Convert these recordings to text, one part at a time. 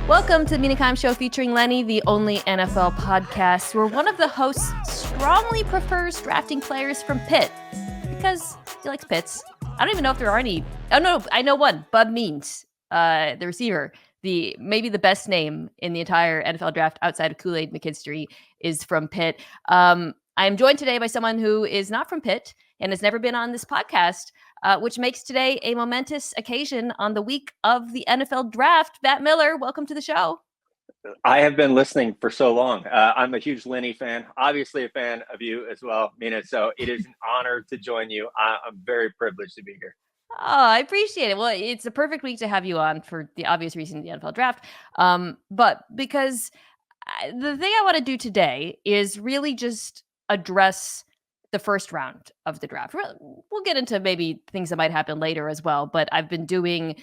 Welcome to the Mina Show featuring Lenny, the only NFL podcast where one of the hosts strongly prefers drafting players from Pitt because he likes Pitts. I don't even know if there are any. Oh, no, I know one. Bub Means, the receiver. Maybe the best name in the entire NFL draft outside of Kool-Aid McKinstry is from Pitt. I am joined today by someone who is not from Pitt and has never been on this podcast, which makes today a momentous occasion on the week of the NFL draft. Matt Miller, welcome to the show. I have been listening for so long. I'm a huge Lenny fan, obviously a fan of you as well, Mina. So it is an honor to join you. I'm very privileged to be here. Oh, I appreciate it. Well, it's a perfect week to have you on for the obvious reason, the NFL draft. But because the thing I want to do today is really just address the first round of the draft. We'll get into maybe things that might happen later as well. But I've been doing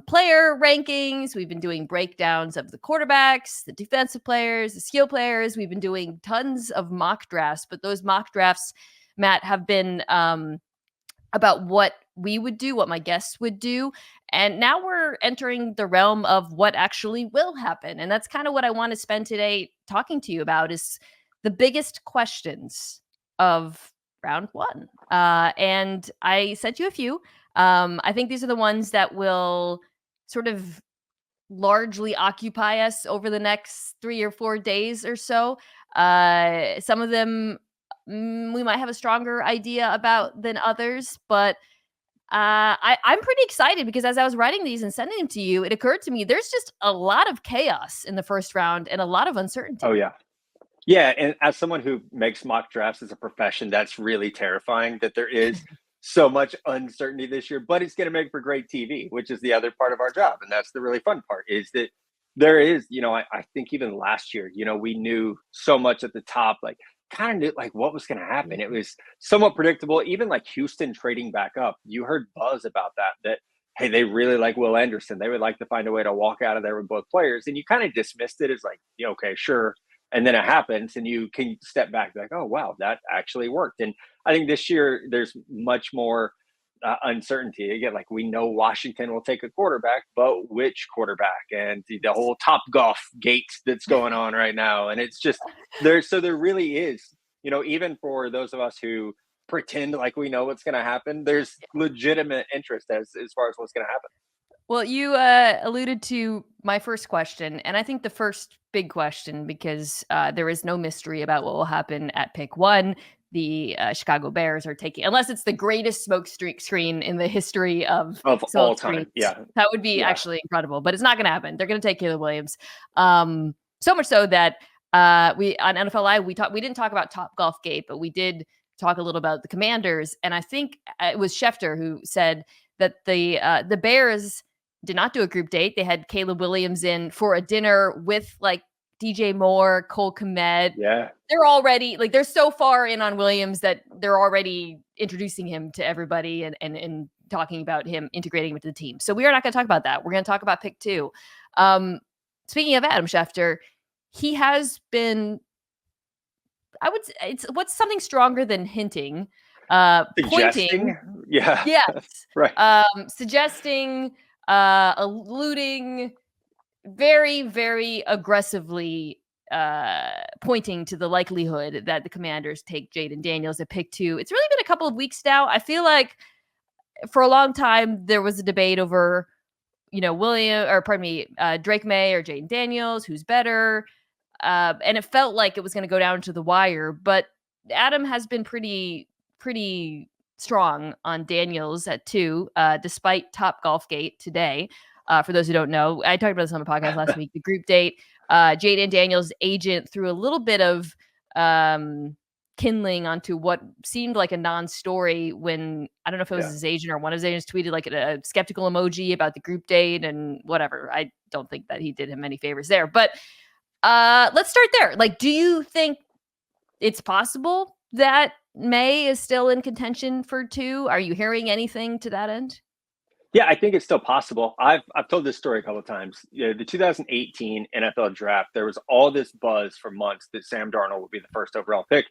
player rankings. We've been doing breakdowns of the quarterbacks, the defensive players, the skill players. We've been doing tons of mock drafts. But those mock drafts, Matt, have been about what we would do, what my guests would do. And now we're entering the realm of what actually will happen. And that's kind of what I want to spend today talking to you about is the biggest questions of round one. And I sent you a few. I think these are the ones that will sort of largely occupy us over the next 3 or 4 days or so. Some of them we might have a stronger idea about than others, but I'm pretty excited because as I was writing these and sending them to you, it occurred to me there's just a lot of chaos in the first round and a lot of uncertainty. Oh, yeah. Yeah. And as someone who makes mock drafts as a profession, that's really terrifying that there is so much uncertainty this year, but it's going to make for great TV, which is the other part of our job. And that's the really fun part is that there is, I think even last year, we knew so much at the top, like kind of knew like what was going to happen. It was somewhat predictable. Even like Houston trading back up, you heard buzz about that, hey, they really like Will Anderson. They would like to find a way to walk out of there with both players. And you kind of dismissed it as like, yeah, okay, sure. And then it happens and you can step back like, oh, wow, that actually worked. And I think this year there's much more uncertainty. Again, like we know Washington will take a quarterback, but which quarterback? And the whole Top Golf gate that's going on right now. And it's just there really is, even for those of us who pretend like we know what's going to happen, there's legitimate interest as far as what's going to happen. Well, you alluded to my first question, and I think the first big question, because there is no mystery about what will happen at pick one. The Chicago Bears are taking, unless it's the greatest smoke screen in the history of all time. Yeah, that would be actually incredible, but it's not going to happen. They're going to take Caleb Williams. So much so that we on NFL Live we didn't talk about Top Golf Gate, but we did talk a little about the Commanders, and I think it was Schefter who said that the Bears did not do a group date. They had Caleb Williams in for a dinner with like DJ Moore, Cole Kmet. Yeah. They're already like, they're so far in on Williams that they're already introducing him to everybody and talking about him integrating him into the team. So we are not going to talk about that. We're going to talk about pick two. Speaking of Adam Schefter, he has been, I would say it's what's something stronger than hinting, pointing. Yeah. Yes. Right. Suggesting, alluding, very, very aggressively pointing to the likelihood that the Commanders take Jaden Daniels at pick two. It's really been a couple of weeks now. I feel like for a long time there was a debate over, Drake May or Jaden Daniels, who's better. And it felt like it was going to go down to the wire, but Adam has been pretty strong on Daniels at 2, despite Top Golf Gate today. For those who don't know, I talked about this on the podcast last week, the group date. Jaden Daniels' agent threw a little bit of kindling onto what seemed like a non-story when, I don't know if it was his agent or one of his agents tweeted like a skeptical emoji about the group date and whatever. I don't think that he did him any favors there. But let's start there. Like, do you think it's possible that May is still in contention for 2? Are you hearing anything to that end? Yeah, I think it's still possible. I've told this story a couple of times. The 2018 NFL draft, there was all this buzz for months that Sam Darnold would be the first overall pick.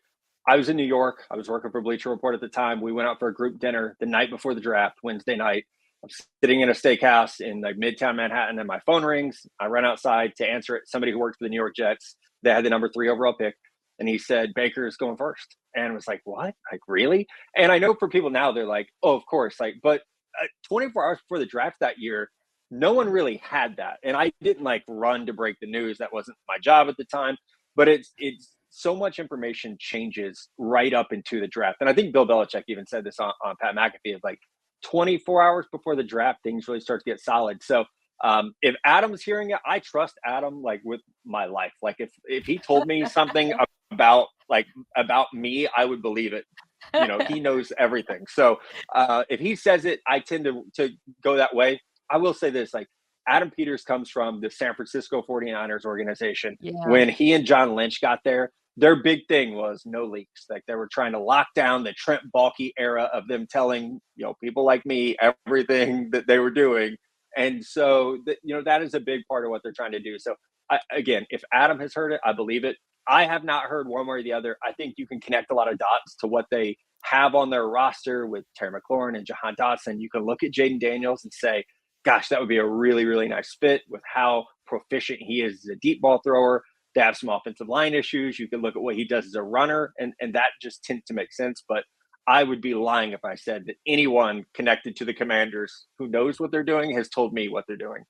I was in New York. I was working for Bleacher Report at the time. We went out for a group dinner the night before the draft, Wednesday night. I'm sitting in a steakhouse in like Midtown Manhattan, and my phone rings. I run outside to answer it. Somebody who works for the New York Jets. They had the number 3 overall pick, and he said Baker's going first. And I was like, what? Like, really? And I know for people now, they're like, oh, of course. Like, but 24 hours before the draft that year, no one really had that. And I didn't like run to break the news. That wasn't my job at the time. But it's so much information changes right up into the draft. And I think Bill Belichick even said this on Pat McAfee, of like 24 hours before the draft, things really start to get solid. So if Adam's hearing it, I trust Adam like with my life. Like if he told me something about me, I would believe it. You know, he knows everything. So if he says it, I tend to go that way. I will say this, like Adam Peters comes from the San Francisco 49ers organization. Yeah. When he and John Lynch got there, their big thing was no leaks. Like they were trying to lock down the Trent Baalke era of them telling, you know, people like me everything that they were doing. And so, that is a big part of what they're trying to do. So again, if Adam has heard it, I believe it. I have not heard one way or the other. I think you can connect a lot of dots to what they have on their roster with Terry McLaurin and Jahan Dotson. You can look at Jaden Daniels and say, gosh, that would be a really, really nice fit with how proficient he is as a deep ball thrower. They have some offensive line issues. You can look at what he does as a runner, and that just tends to make sense. But I would be lying if I said that anyone connected to the Commanders who knows what they're doing has told me what they're doing.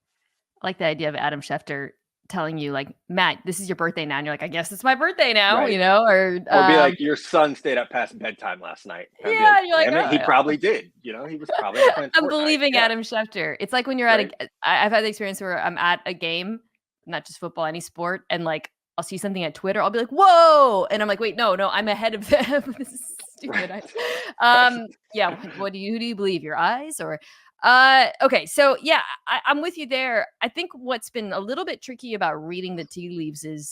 I like the idea of Adam Schefter telling you, like, Matt, this is your birthday now. And you're like, I guess it's my birthday now, right. Or be like, your son stayed up past bedtime last night. Yeah, like, you're like, oh, he probably did. He was probably playing I'm Fortnite. believing Adam Schefter. It's like when you're right. I've had the experience where I'm at a game, not just football, any sport, and like I'll see something at Twitter, I'll be like, whoa, and I'm like, wait, no, I'm ahead of them. This is stupid. Right. Yeah. Who do you believe, your eyes or? Okay, so yeah, I'm with you there. I think what's been a little bit tricky about reading the tea leaves is,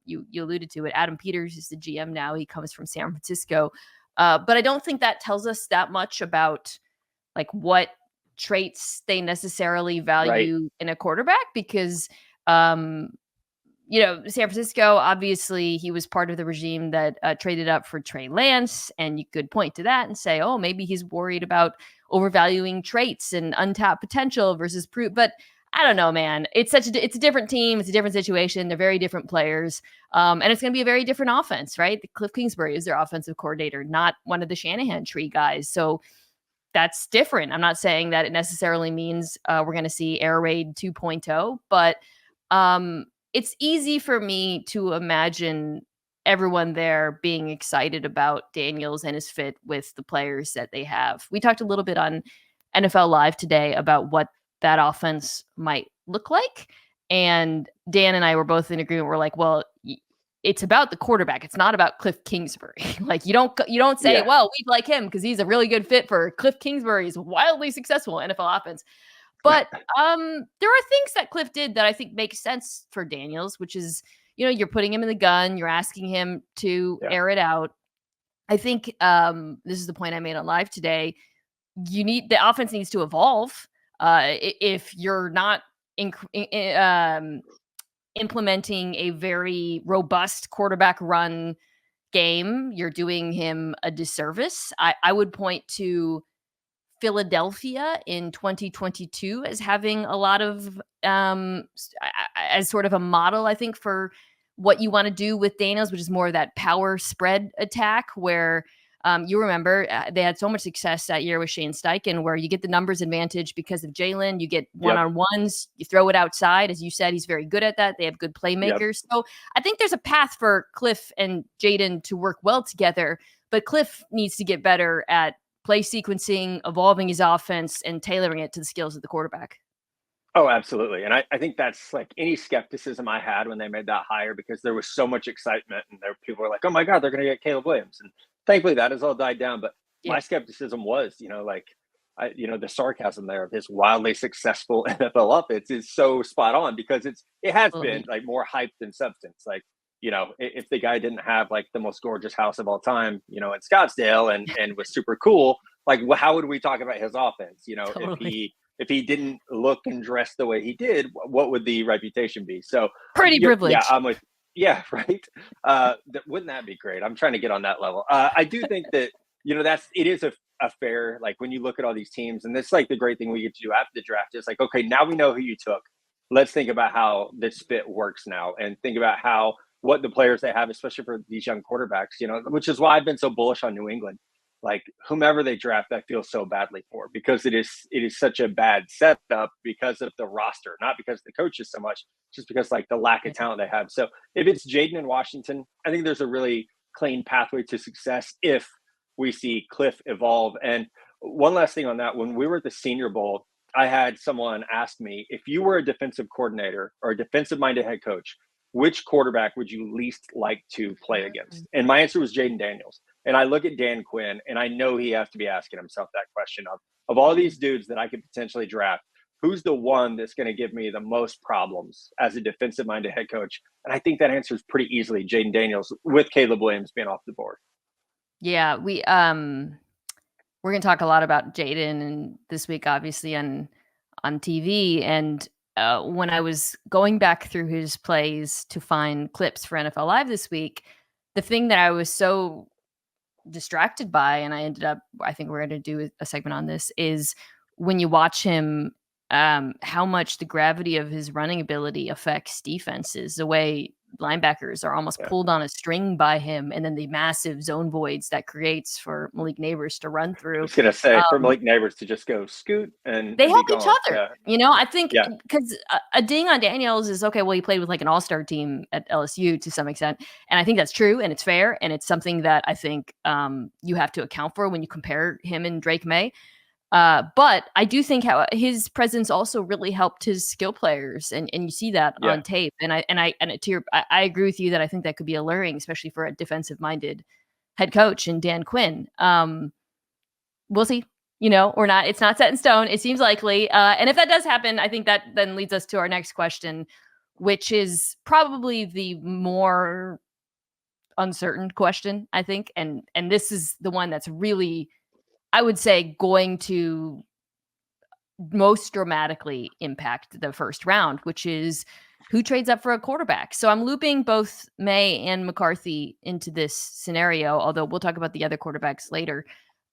you alluded to it. Adam Peters is the GM now. He comes from San Francisco, but I don't think that tells us that much about like what traits they necessarily value in a quarterback, because San Francisco, obviously he was part of the regime that traded up for Trey Lance, and you could point to that and say, oh, maybe he's worried about overvaluing traits and untapped potential versus but I don't know, man. It's a different team. It's a different situation. They're very different players. And it's going to be a very different offense, right? Cliff Kingsbury is their offensive coordinator, not one of the Shanahan tree guys. So that's different. I'm not saying that it necessarily means we're going to see Air Raid 2.0, but it's easy for me to imagine everyone there being excited about Daniels and his fit with the players that they have. We talked a little bit on NFL Live today about what that offense might look like. And Dan and I were both in agreement. We're like, well, it's about the quarterback. It's not about Cliff Kingsbury. Like you don't say, well, we like him because he's a really good fit for Cliff Kingsbury's wildly successful NFL offense. But there are things that Cliff did that I think make sense for Daniels, which is, you're putting him in the gun. You're asking him to air it out. I think this is the point I made on Live today. The offense needs to evolve. If you're not implementing a very robust quarterback run game, you're doing him a disservice. I would point to Philadelphia in 2022 as having a lot of as sort of a model, I think, for what you want to do with Daniels, which is more of that power spread attack where you remember they had so much success that year with Shane Steichen, where you get the numbers advantage because of Jalen. You get one-on-ones, you throw it outside. As you said, he's very good at that. They have good playmakers. So I think there's a path for Cliff and Jaden to work well together, but Cliff needs to get better at play sequencing, evolving his offense, and tailoring it to the skills of the quarterback. Oh, absolutely. And I think that's like any skepticism I had when they made that hire, because there was so much excitement and people were like, oh my God, they're going to get Caleb Williams. And thankfully that has all died down. But my skepticism was, the sarcasm there of his wildly successful NFL offense is so spot on, because it has been like more hype than substance. Like, if the guy didn't have like the most gorgeous house of all time, in Scottsdale and was super cool, like how would we talk about his offense? If he didn't look and dress the way he did, what would the reputation be? So pretty privileged. Yeah, I'm with. Yeah, right. Wouldn't that be great? I'm trying to get on that level. I do think that it is a fair, like when you look at all these teams, and it's like the great thing we get to do after the draft is like, okay, now we know who you took. Let's think about how this fit works now, and think about how what the players they have, especially for these young quarterbacks, which is why I've been so bullish on New England. Like whomever they draft, I feel so badly for, because it is such a bad setup because of the roster, not because of the coaches so much, just because like the lack of talent they have. So if it's Jaden in Washington, I think there's a really clean pathway to success if we see Cliff evolve. And one last thing on that, when we were at the Senior Bowl, I had someone ask me, if you were a defensive coordinator or a defensive minded head coach, which quarterback would you least like to play against? And my answer was Jaden Daniels. And I look at Dan Quinn, and I know he has to be asking himself that question of all these dudes that I could potentially draft, who's the one that's going to give me the most problems as a defensive minded head coach? And I think that answer is pretty easily Jaden Daniels, with Caleb Williams being off the board. Yeah, we're going to talk a lot about Jaden and this week, obviously on TV. And when I was going back through his plays to find clips for NFL Live this week, the thing that I was so distracted by, and I think we're going to do a segment on this, is when you watch him, how much the gravity of his running ability affects defenses, the way linebackers are almost pulled on a string by him, and then the massive zone voids that creates for Malik Neighbors to run through. I was going to say, for Malik Neighbors to just go scoot and they help be each gone. other. Yeah. I think because a ding on Daniels is okay. Well, he played with like an all-star team at LSU to some extent, and I think that's true and it's fair, and it's something that I think you have to account for when you compare him and Drake May. But I do think how his presence also really helped his skill players, and you see that on tape. And I agree with you that I think that could be alluring, especially for a defensive minded head coach and Dan Quinn. We'll see, or not. It's not set in stone. It seems likely. And if that does happen, I think that then leads us to our next question, which is probably the more uncertain question, I think. And this is the one that's really, I would say, going to most dramatically impact the first round, which is who trades up for a quarterback. So I'm looping both May and McCarthy into this scenario, although we'll talk about the other quarterbacks later.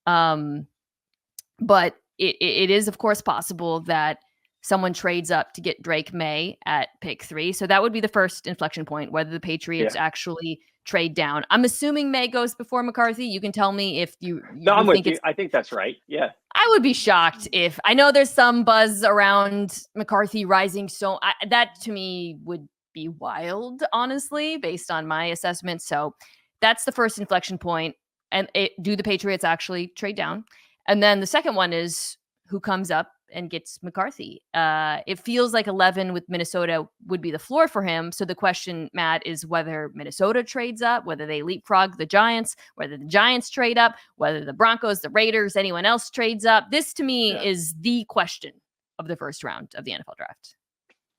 But it is, of course, possible that someone trades up to get Drake May at pick 3. So that would be the first inflection point, whether the Patriots actually trade down. I'm assuming May goes before McCarthy. You can tell me if you no, I'm with you. I think that's right. Yeah. I would be shocked if, I know there's some buzz around McCarthy rising. So that to me would be wild, honestly, based on my assessment. So that's the first inflection point. And do the Patriots actually trade down? And then the second one is who comes up and gets McCarthy. It feels like 11 with Minnesota would be the floor for him. So the question, Matt, is whether Minnesota trades up, whether they leapfrog the Giants, whether the Giants trade up, whether the Broncos, the Raiders, anyone else trades up. This to me is the question of the first round of the NFL draft.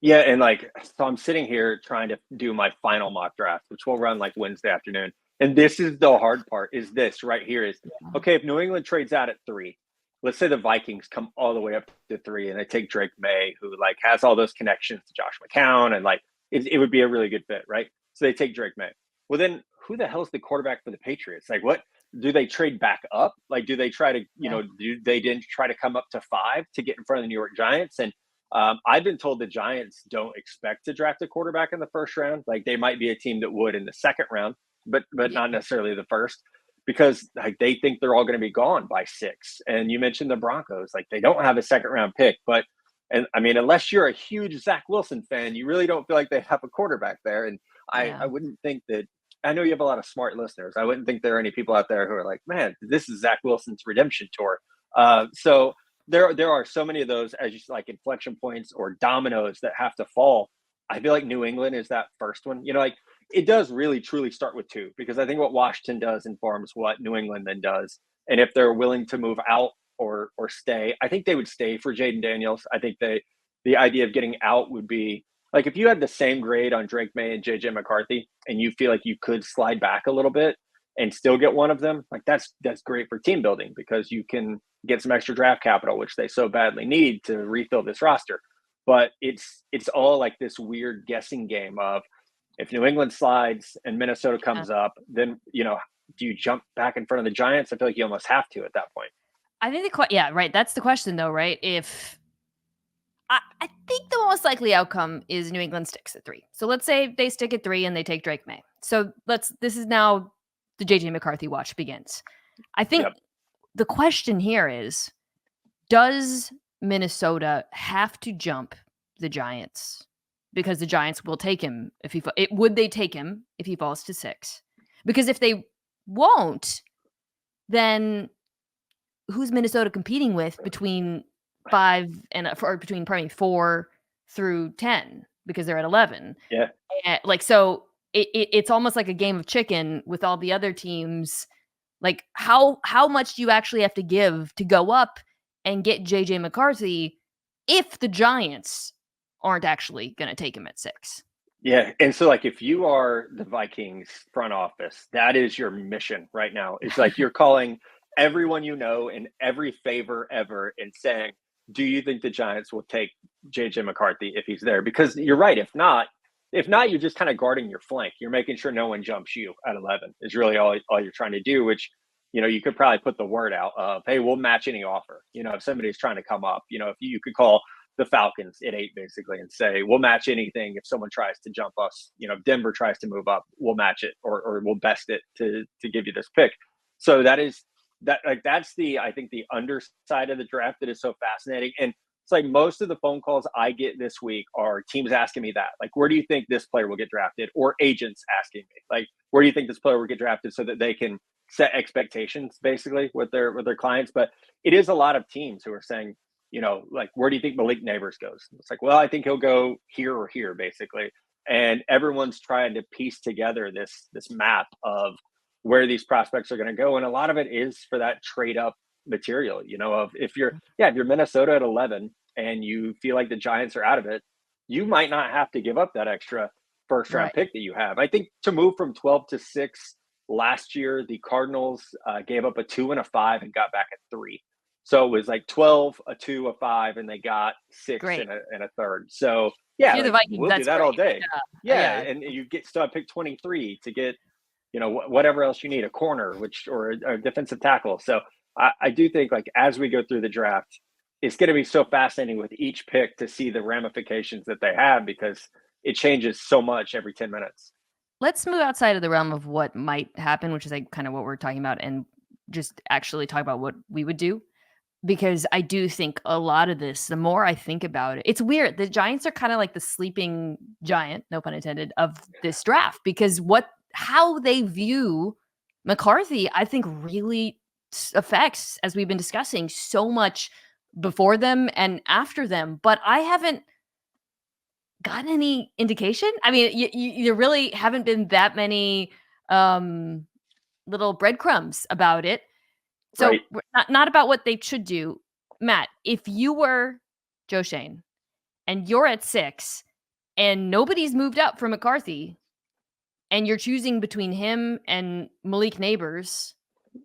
Yeah. And so I'm sitting here trying to do my final mock draft, which will run like Wednesday afternoon. And this is the hard part, is this right here is, okay, if New England trades out at 3, let's say the Vikings come all the way up to 3 and they take Drake May, who has all those connections to Josh McCown, and it would be a really good fit, right? So they take Drake May. Well, then who the hell is the quarterback for the Patriots? What do they trade back up? Do they try to, do they didn't try to come up to 5 to get in front of the New York Giants? And I've been told the Giants don't expect to draft a quarterback in the first round. They might be a team that would in the second round, but not necessarily the first, because they think they're all going to be gone by 6. And you mentioned the Broncos, they don't have a second round pick, and I mean, unless you're a huge Zach Wilson fan, you really don't feel like they have a quarterback there. And I wouldn't think that, I know you have a lot of smart listeners. I wouldn't think there are any people out there who are like, man, this is Zach Wilson's redemption tour. So there are so many of those, as you inflection points or dominoes that have to fall. I feel like New England is that first one. It does really truly start with 2, because I think what Washington does informs what New England then does. And if they're willing to move out or stay, I think they would stay for Jaden Daniels. I think the idea of getting out would be if you had the same grade on Drake May and JJ McCarthy, and you feel like you could slide back a little bit and still get one of them, that's great for team building, because you can get some extra draft capital, which they so badly need to refill this roster. But it's all this weird guessing game of, if New England slides and Minnesota comes up, then, do you jump back in front of the Giants? I feel like you almost have to at that point. I think yeah, right. That's the question, though, right? If I think the most likely outcome is New England sticks at 3. So let's say they stick at 3 and they take Drake May. So this is now the JJ McCarthy watch begins. I think Yep. the question here is, does Minnesota have to jump the Giants? Because the Giants will take him if he would they take him if he falls to 6? Because if they won't, then who's Minnesota competing with between 5 and or between pardon me, 4 through 10 because they're at 11. Yeah. Like so it's almost like a game of chicken with all the other teams. Like how much do you actually have to give to go up and get JJ McCarthy if the Giants aren't actually going to take him at 6? Yeah. And so, like, if you are the Vikings front office, that is your mission right now. It's like you're calling everyone you know in every favor ever and saying, do you think the Giants will take JJ McCarthy if he's there? Because you're right. If not, you're just kind of guarding your flank. You're making sure no one jumps you at 11 is really all you're trying to do, which, you could probably put the word out of, hey, we'll match any offer. If somebody's trying to come up, if you could call the Falcons at 8 basically and say, we'll match anything if someone tries to jump us. If Denver tries to move up, we'll match it or we'll best it to give you this pick. So that's I think the underside of the draft that is so fascinating. And it's like most of the phone calls I get this week are teams asking me that, like, where do you think this player will get drafted? Or agents asking me, like, where do you think this player will get drafted so that they can set expectations basically with their clients. But it is a lot of teams who are saying, like, where do you think Malik Neighbors goes? It's like, well, I think he'll go here or here, basically. And everyone's trying to piece together this map of where these prospects are going to go. And a lot of it is for that trade up material, of if you're Minnesota at 11 and you feel like the Giants are out of it, you might not have to give up that extra first round Right. pick that you have. I think to move from 12 to 6 last year, the Cardinals gave up a 2 and a 5 and got back at 3. So it was like 12, a 2, a 5, and they got 6 Great. and a third. So If yeah, you're the like, Vikings, we'll do that's that all great. day. Yeah. Yeah, Yeah. and you still have pick 23 to get, whatever else you need, a corner, or a defensive tackle. So I do think, like, as we go through the draft, it's going to be so fascinating with each pick to see the ramifications that they have, because it changes so much every 10 minutes. Let's move outside of the realm of what might happen, which is like kind of what we're talking about, and just actually talk about what we would do. Because I do think a lot of this, the more I think about it, it's weird. The Giants are kind of like the sleeping giant, no pun intended, of this draft, because how they view McCarthy, I think really affects, as we've been discussing, so much before them and after them. But I haven't gotten any indication. I mean, you really haven't been that many um, little breadcrumbs about it. So Right. not about what they should do. Matt, if you were Joe Shane and you're at 6 and nobody's moved up for McCarthy and you're choosing between him and Malik Neighbors,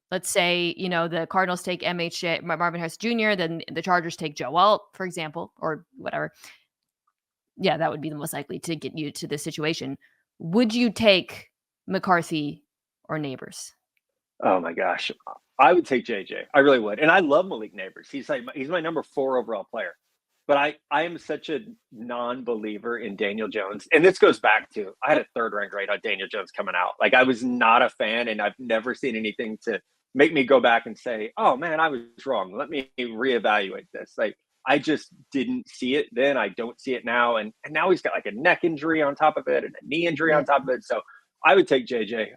let's say, the Cardinals take Marvin Harris Jr., then the Chargers take Joe Alt, for example, or whatever. Yeah, that would be the most likely to get you to this situation. Would you take McCarthy or Neighbors? Oh my gosh, I would take JJ. I really would, and I love Malik Neighbors. He's my number 4 overall player. But I am such a non-believer in Daniel Jones, and this goes back to, I had a third rank grade on Daniel Jones coming out. Like, I was not a fan, and I've never seen anything to make me go back and say, "Oh man, I was wrong. Let me reevaluate this." Like, I just didn't see it then. I don't see it now, and now he's got like a neck injury on top of it and a knee injury on Yeah. top of it. So I would take JJ.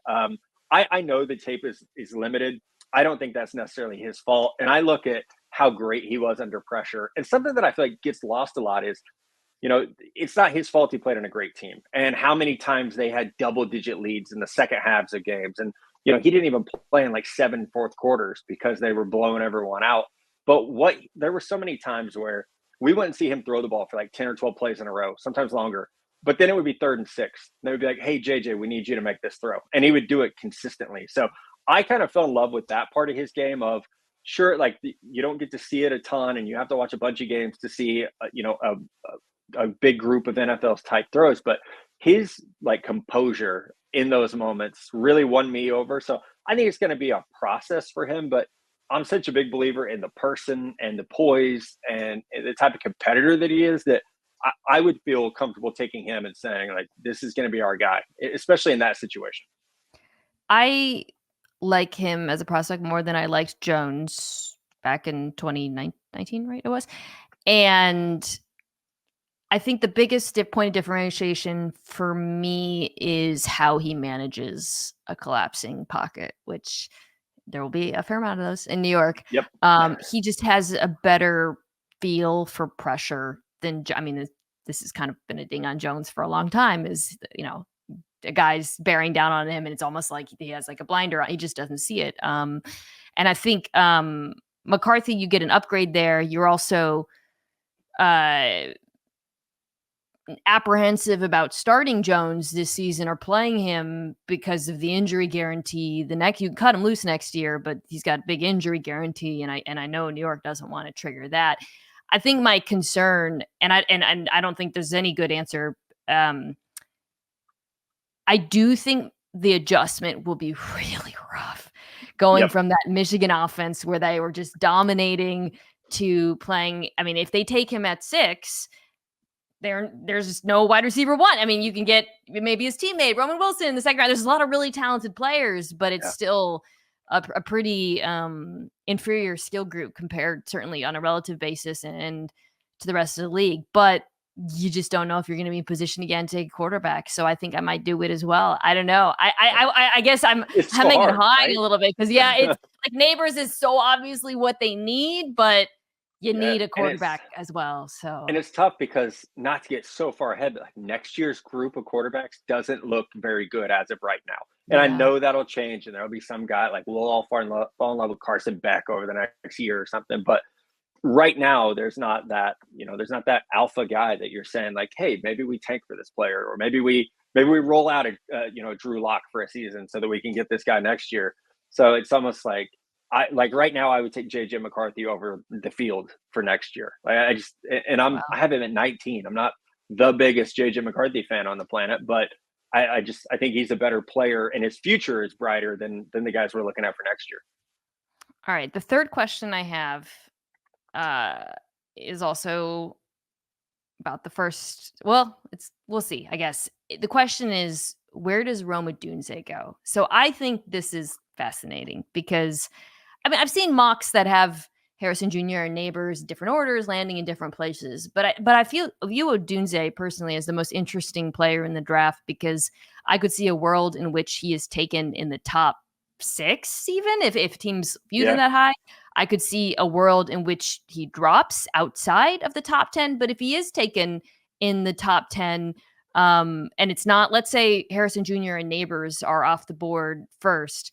I know the tape is limited. I don't think that's necessarily his fault. And I look at how great he was under pressure. And something that I feel like gets lost a lot is, it's not his fault he played on a great team. And how many times they had double-digit leads in the second halves of games. And, he didn't even play in like 7 fourth quarters because they were blowing everyone out. But there were so many times where we wouldn't see him throw the ball for like 10 or 12 plays in a row, sometimes longer. But then it would be 3rd and 6. They would be like, "Hey, JJ, we need you to make this throw." And he would do it consistently. So I kind of fell in love with that part of his game of, sure, like, you don't get to see it a ton and you have to watch a bunch of games to see, a big group of NFL's type throws, but his like composure in those moments really won me over. So I think it's going to be a process for him, but I'm such a big believer in the person and the poise and the type of competitor that he is that I would feel comfortable taking him and saying, like, this is going to be our guy, especially in that situation. I like him as a prospect more than I liked Jones back in 2019, right? It was. And I think the biggest point of differentiation for me is how he manages a collapsing pocket, which there will be a fair amount of those in New York. Yep. He just has a better feel for pressure than, I mean, this has kind of been a ding on Jones for a long time, is, a guy's bearing down on him and it's almost like he has like a blinder on. He just doesn't see it. And I think McCarthy, you get an upgrade there. You're also apprehensive about starting Jones this season or playing him because of the injury guarantee. You can cut him loose next year, but he's got big injury guarantee, and I know New York doesn't want to trigger that. I think my concern, and I don't think there's any good answer. I do think the adjustment will be really rough, going from that Michigan offense where they were just dominating to playing. I mean, if they take him at 6, there's just no wide receiver 1. I mean, you can get maybe his teammate Roman Wilson in the second round. There's a lot of really talented players, but it's still a pretty inferior skill group compared, certainly on a relative basis, and to the rest of the league. But you just don't know if you're going to be in position again to take a quarterback. So I think I might do it as well. I don't know. I guess I'm hemming and hawing a little bit because it's like Neighbors is so obviously what they need, but you need a quarterback as well. So, and it's tough because, not to get so far ahead, but like next year's group of quarterbacks doesn't look very good as of right now. And I know that'll change, and there'll be some guy like we'll all fall in love with Carson Beck over the next year or something. But right now, there's not that alpha guy that you're saying like, hey, maybe we tank for this player, or maybe we roll out a Drew Lock for a season so that we can get this guy next year. So it's almost like, right now I would take JJ McCarthy over the field for next year. I have him at 19. I'm not the biggest JJ McCarthy fan on the planet, but I think he's a better player and his future is brighter than the guys we're looking at for next year. All right. The third question I have is also about the first. Well, we'll see, I guess. The question is, where does Rome Odunze go? So I think this is fascinating because, I mean, I've seen mocks that have Harrison Jr. and Neighbors, different orders, landing in different places. But I view Odunze personally as the most interesting player in the draft because I could see a world in which he is taken in the top 6, even if teams view them that high. I could see a world in which he drops outside of the top 10. But if he is taken in the top 10, and it's not, let's say Harrison Jr. and Neighbors are off the board first,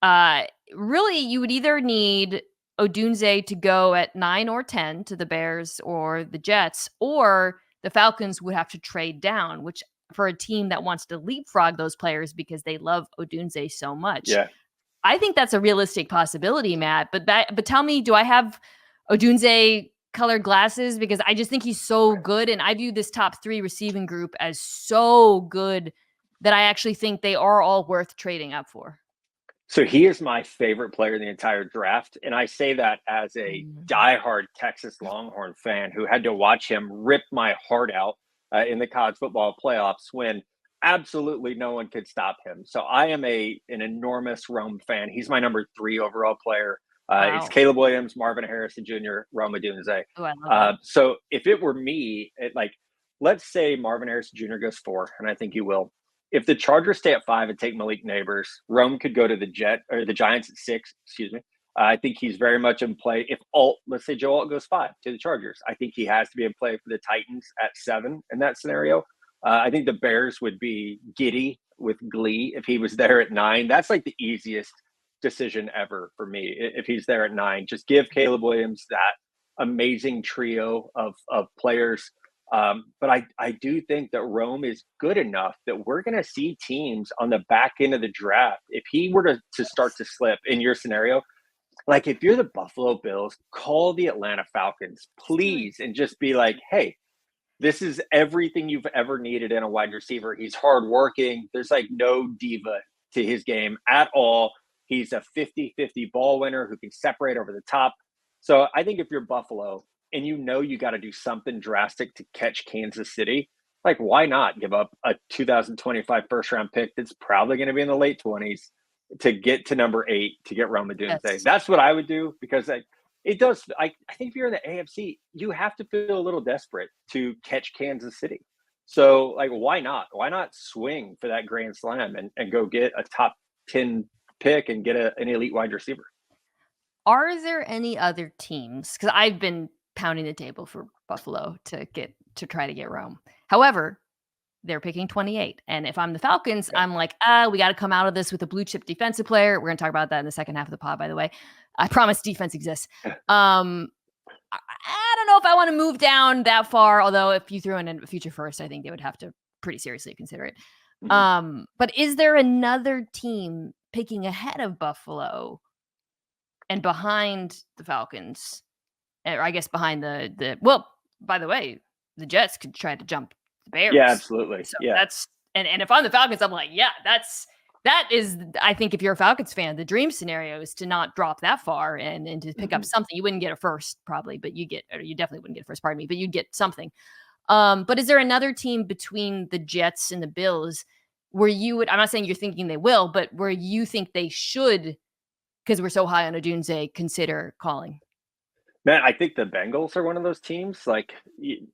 really, you would either need Odunze to go at 9 or 10 to the Bears or the Jets, or the Falcons would have to trade down, which for a team that wants to leapfrog those players because they love Odunze so much. Yeah. I think that's a realistic possibility, Matt. But tell me, do I have Odunze colored glasses? Because I just think he's so good, and I view this top 3 receiving group as so good that I actually think they are all worth trading up for. So he is my favorite player in the entire draft. And I say that as a diehard Texas Longhorn fan who had to watch him rip my heart out in the college football playoffs when absolutely no one could stop him. So I am an enormous Rome fan. He's my number 3 overall player. It's Caleb Williams, Marvin Harrison Jr., Rome Odunze. Oh, I love that. So if it were me, let's say Marvin Harrison Jr. goes 4, and I think he will. If the Chargers stay at 5 and take Malik Neighbors, Rome could go to the Giants at 6. Excuse me. I think he's very much in play. If let's say Joe Alt goes 5 to the Chargers, I think he has to be in play for the Titans at 7 in that scenario. I think the Bears would be giddy with glee if he was there at 9. That's like the easiest decision ever for me. If he's there at 9, just give Caleb Williams that amazing trio of players. But I do think that Rome is good enough that we're going to see teams on the back end of the draft. If he were to start to slip in your scenario, like if you're the Buffalo Bills, call the Atlanta Falcons, please, and just be like, hey, this is everything you've ever needed in a wide receiver. He's hardworking. There's like no diva to his game at all. He's a 50-50 ball winner who can separate over the top. So I think if you're Buffalo and you got to do something drastic to catch Kansas City, like why not give up a 2025 first round pick that's probably going to be in the late 20s to get to number 8 to get Rome Odunze? Yes. That's what I would do, because it does. I think if you're in the AFC, you have to feel a little desperate to catch Kansas City. So like, why not? Why not swing for that grand slam and go get a top 10 pick and get an elite wide receiver? Are there any other teams? Because I've been pounding the table for Buffalo to try to get Rome. However, they're picking 28. And if I'm the Falcons, Yeah. I'm like, we got to come out of this with a blue chip defensive player. We're going to talk about that in the second half of the pod, by the way. I promise defense exists. I don't know if I want to move down that far, although if you threw in a future first, I think they would have to pretty seriously consider it. Mhm. But is there another team picking ahead of Buffalo and behind the Falcons? Or I guess behind well, by the way, the Jets could try to jump the Bears. Yeah, absolutely. So Yeah. that's and if I'm the Falcons, I'm like, yeah, that is, I think if you're a Falcons fan, the dream scenario is to not drop that far and to pick up something. You wouldn't get a first probably, but you definitely wouldn't get a first, pardon me, but you'd get something. But is there another team between the Jets and the Bills where I'm not saying you're thinking they will, but where you think they should, because we're so high on Odunze, consider calling? Man, I think the Bengals are one of those teams. Like,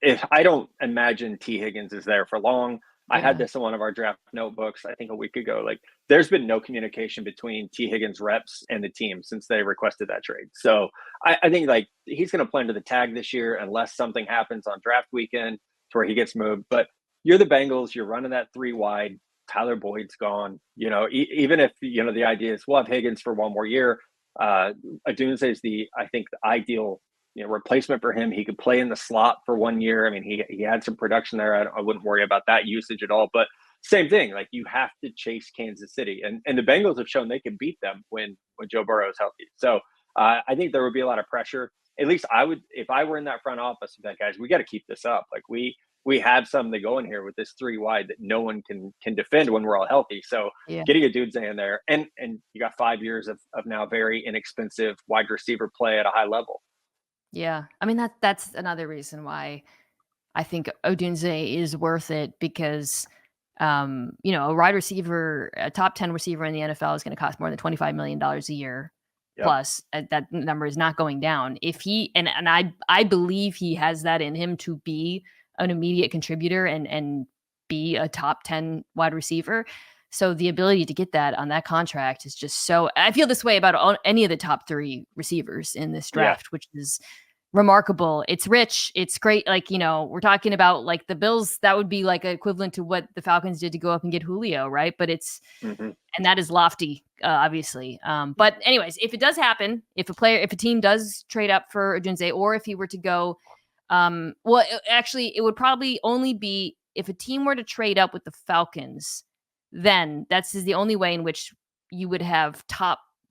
if I don't imagine T. Higgins is there for long. I had Yeah. this in one of our draft notebooks, I think a week ago. Like, there's been no communication between T. Higgins reps and the team since they requested that trade. So I think like he's going to play under the tag this year unless something happens on draft weekend to where he gets moved. But you're the Bengals. You're running that 3 wide. Tyler Boyd's gone. Even if the idea is we'll have Higgins for one more year. Odunze is I think the ideal replacement for him. He could play in the slot for 1 year. I mean, he had some production there. I wouldn't worry about that usage at all. But same thing, like you have to chase Kansas City, and the Bengals have shown they can beat them when Joe Burrow is healthy. So I think there would be a lot of pressure. At least I would, if I were in that front office, with that guys, we got to keep this up. Like we have something going here with this 3 wide that no one can defend when we're all healthy. So Yeah. getting a Odunze in there, and you got 5 years of now very inexpensive wide receiver play at a high level. Yeah. I mean, that's another reason why I think Odunze is worth it, because a wide receiver, a top 10 receiver in the NFL is going to cost more than $25 million a year. Yep. Plus, that number is not going down. If he, and I believe he has that in him to be an immediate contributor and be a top 10 wide receiver. So the ability to get that on that contract is just so, I feel this way about any of the top 3 receivers in this draft, which is remarkable. It's rich. It's great. Like, we're talking about like the Bills, that would be like equivalent to what the Falcons did to go up and get Julio, right? But and that is lofty, obviously. But anyways, if it does happen, if a team does trade up for Odunze, or if he were to go, actually, it would probably only be if a team were to trade up with the Falcons, then that's the only way in which you would have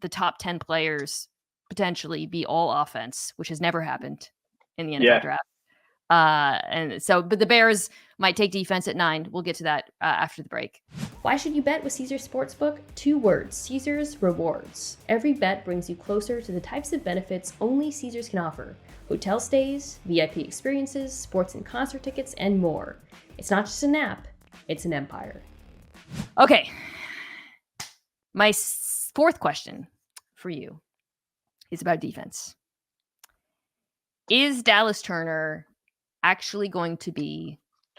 the top 10 players potentially be all offense, which has never happened in the NFL draft. And so, but the Bears might take defense at 9. We'll get to that after the break. Why should you bet with Caesars Sportsbook? 2 words: Caesars Rewards. Every bet brings you closer to the types of benefits only Caesars can offer: hotel stays, VIP experiences, sports and concert tickets, and more. It's not just an app, it's an empire. Okay. My 4th question for you is about defense. Is Dallas Turner actually going to be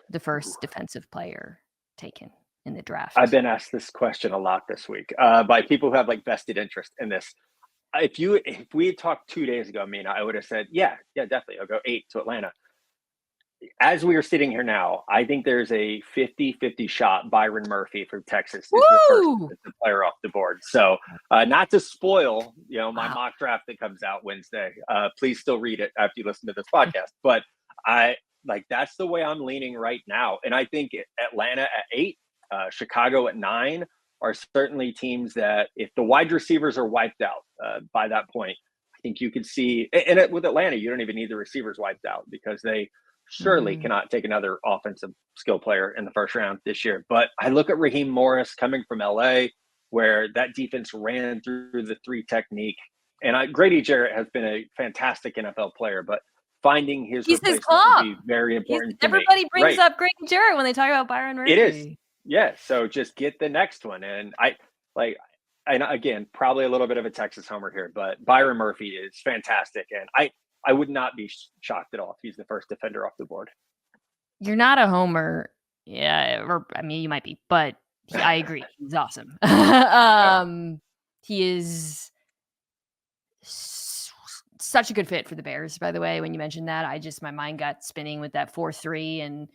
the first defensive player taken in the draft? I've been asked this question a lot this week by people who have like vested interest in this. If we had talked 2 days ago, Mina, I would have said, yeah, definitely. I'll go 8 to Atlanta. As we are sitting here now, I think there's a 50-50 shot Byron Murphy from Texas is the first player off the board. So not to spoil, my mock draft that comes out Wednesday. Please still read it after you listen to this podcast. But that's the way I'm leaning right now. And I think Atlanta at 8, Chicago at 9 are certainly teams that if the wide receivers are wiped out by that point, I think you could see, and with Atlanta, you don't even need the receivers wiped out because they surely cannot take another offensive skill player in the first round this year. But I look at Raheem Morris coming from LA. where that defense ran through the 3 technique. And Grady Jarrett has been a fantastic NFL player, but finding his He's his replacement would club. be very important to me. Everybody brings Right. up Grady Jarrett when they talk about Byron Murphy. It is. Yeah. So just get the next one. And and again, probably a little bit of a Texas homer here, but Byron Murphy is fantastic. And I would not be shocked at all if he's the first defender off the board. You're not a homer. Yeah. Or, I mean, you might be, but I agree. He's awesome. He is such a good fit for the Bears, by the way. When you mentioned that, my mind got spinning with that 4-3, and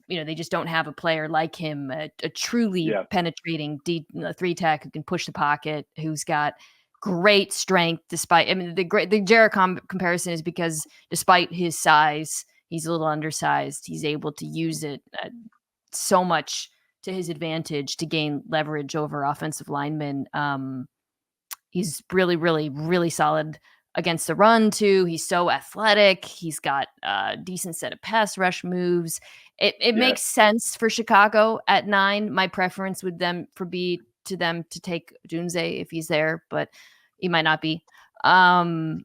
they just don't have a player like him, a truly penetrating deep 3 tech who can push the pocket, who's got great strength. Despite, I mean, the Jarrett comparison is because despite his size, he's a little undersized. He's able to use it so much to his advantage to gain leverage over offensive linemen. He's really, really, really solid against the run too. He's so athletic. He's got a decent set of pass rush moves. It makes sense for Chicago at 9. My preference would be to take Odunze if he's there, but he might not be. I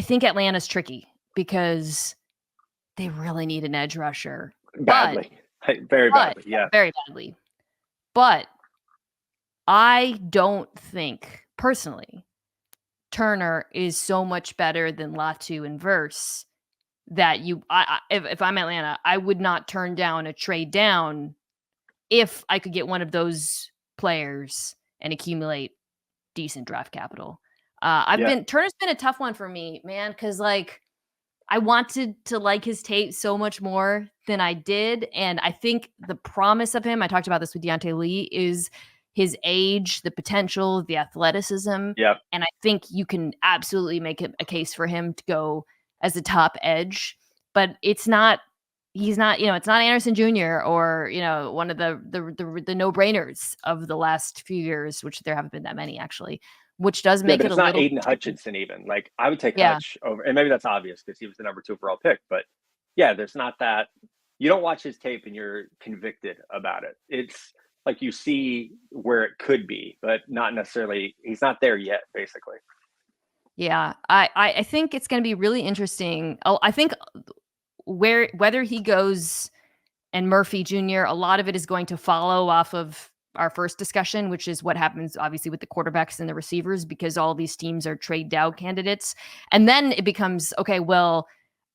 think Atlanta's tricky because they really need an edge rusher. Badly. Very badly. Yeah. Very badly. But I don't think personally Turner is so much better than Latu and Verse that if I'm Atlanta, I would not turn down a trade down if I could get one of those players and accumulate decent draft capital. Turner's been a tough one for me, man, because I wanted to like his tape so much more than I did. And I think the promise of him, I talked about this with Deontay Lee, is his age, the potential, the athleticism. Yep. And I think you can absolutely make a case for him to go as a top edge. But he's not, it's not Anderson Jr. or, one of the no-brainers of the last few years, which there haven't been that many actually, which does make it a little. It's not Aiden Hutchinson even. I would take Hutch over, and maybe that's obvious because he was the number 2 overall pick. But yeah, there's not that. You don't watch his tape and you're convicted about it. It's like you see where it could be, but not necessarily. He's not there yet, basically. Yeah, I think it's going to be really interesting. I think whether he goes and Murphy Jr., a lot of it is going to follow off of our first discussion, which is what happens obviously with the quarterbacks and the receivers, because all these teams are trade down candidates. And then it becomes, okay, well,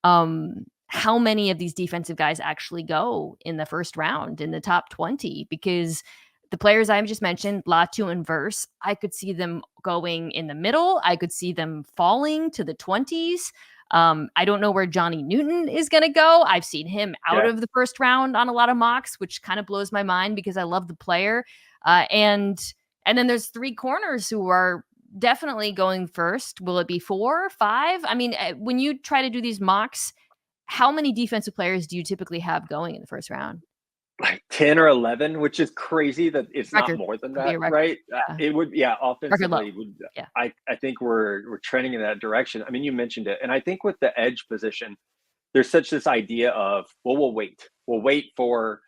how many of these defensive guys actually go in the first round in the top 20? Because the players I've just mentioned, Latu and Verse, I could see them going in the middle. I could see them falling to the 20s. I don't know where Johnny Newton is going to go. I've seen him out of the first round on a lot of mocks, which kind of blows my mind because I love the player. And then there's 3 corners who are definitely going first. Will it be 4, 5? I mean, when you try to do these mocks, how many defensive players do you typically have going in the first round? Like 10 or 11, which is crazy that it's not more than that, right? It would, offensively. I think we're trending in that direction. I mean, you mentioned it. And I think with the edge position, there's such this idea of, well, we'll wait. We'll wait for,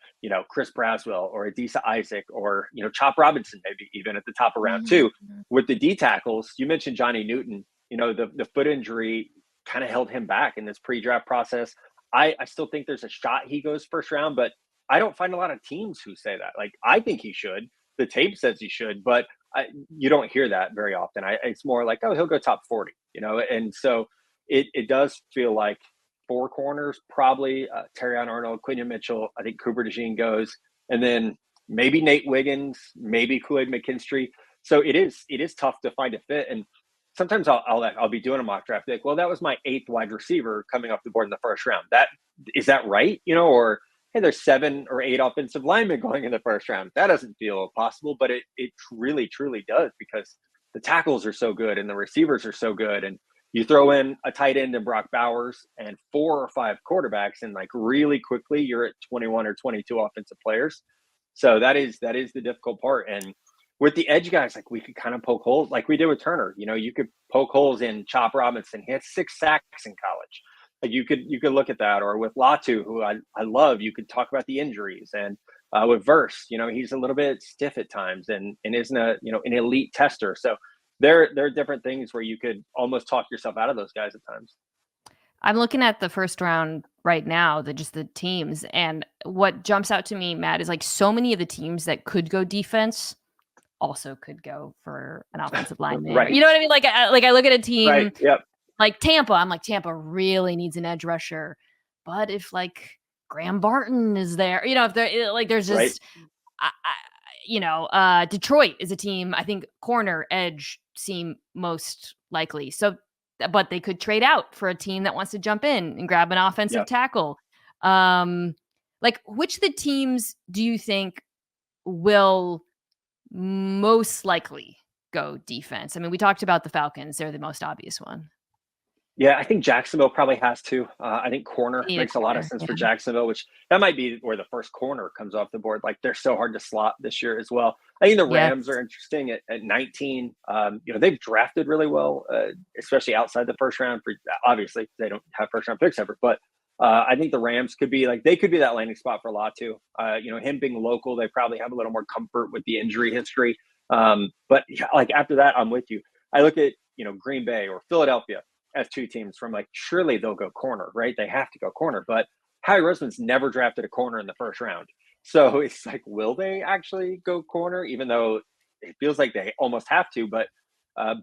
Chris Braswell or Adisa Isaac or, Chop Robinson, maybe even at the top of round 2. With the D tackles, you mentioned Johnny Newton, the foot injury kind of held him back in this pre-draft process. I still think there's a shot he goes first round, but I don't find a lot of teams who say that. I think he should. The tape says he should, but you don't hear that very often. It's more like, oh, he'll go top 40, And so it does feel like 4 corners, probably Terrion Arnold, Quinion Mitchell. I think Cooper DeJean goes, and then maybe Nate Wiggins, maybe Kool-Aid McKinstry. So it is tough to find a fit. And sometimes I'll be doing a mock draft. Like, well, that was my 8th wide receiver coming off the board in the first round. Is that right? Or hey, there's 7 or 8 offensive linemen going in the first round. That doesn't feel possible, but it really, truly does, because the tackles are so good and the receivers are so good. And you throw in a tight end in Brock Bowers and 4 or 5 quarterbacks, and really quickly you're at 21 or 22 offensive players. So that is the difficult part. And with the edge guys, we could kind of poke holes like we did with Turner. You could poke holes in Chop Robinson. He had 6 sacks in college. You could look at that, or with Latu, who I love. You could talk about the injuries, and With Verse, he's a little bit stiff at times and isn't an elite tester. So there are different things where you could almost talk yourself out of those guys at times. I'm looking at the first round right now, the teams, and what jumps out to me, Matt, is like so many of the teams that could go defense also could go for an offensive lineman. Right. You know what I mean? Like I look at a team Right. Yep. like Tampa. I'm like, Tampa really needs an edge rusher, but if like Graham Barton is there, if there like there's just, Detroit is a team. I think corner edge seem most likely. So, but they could trade out for a team that wants to jump in and grab an offensive tackle. Like which of the teams do you think will most likely go defense? I mean, we talked about the Falcons. They're the most obvious one. Yeah, I think Jacksonville probably has to. I think corner makes a lot of sense for Jacksonville, which that might be where the first corner comes off the board. Like they're so hard to slot this year as well. I think the Rams are interesting at 19. They've drafted really well, especially outside the first round. Obviously, they don't have first round picks ever, but I think the Rams could be they could be that landing spot for a lot too. Him being local, they probably have a little more comfort with the injury history. But like after that, I'm with you. I look at Green Bay or Philadelphia as two teams from surely they'll go corner, right? They have to go corner, but Howie Roseman's never drafted a corner in the first round. So it's will they actually go corner, even though it feels like they almost have to, but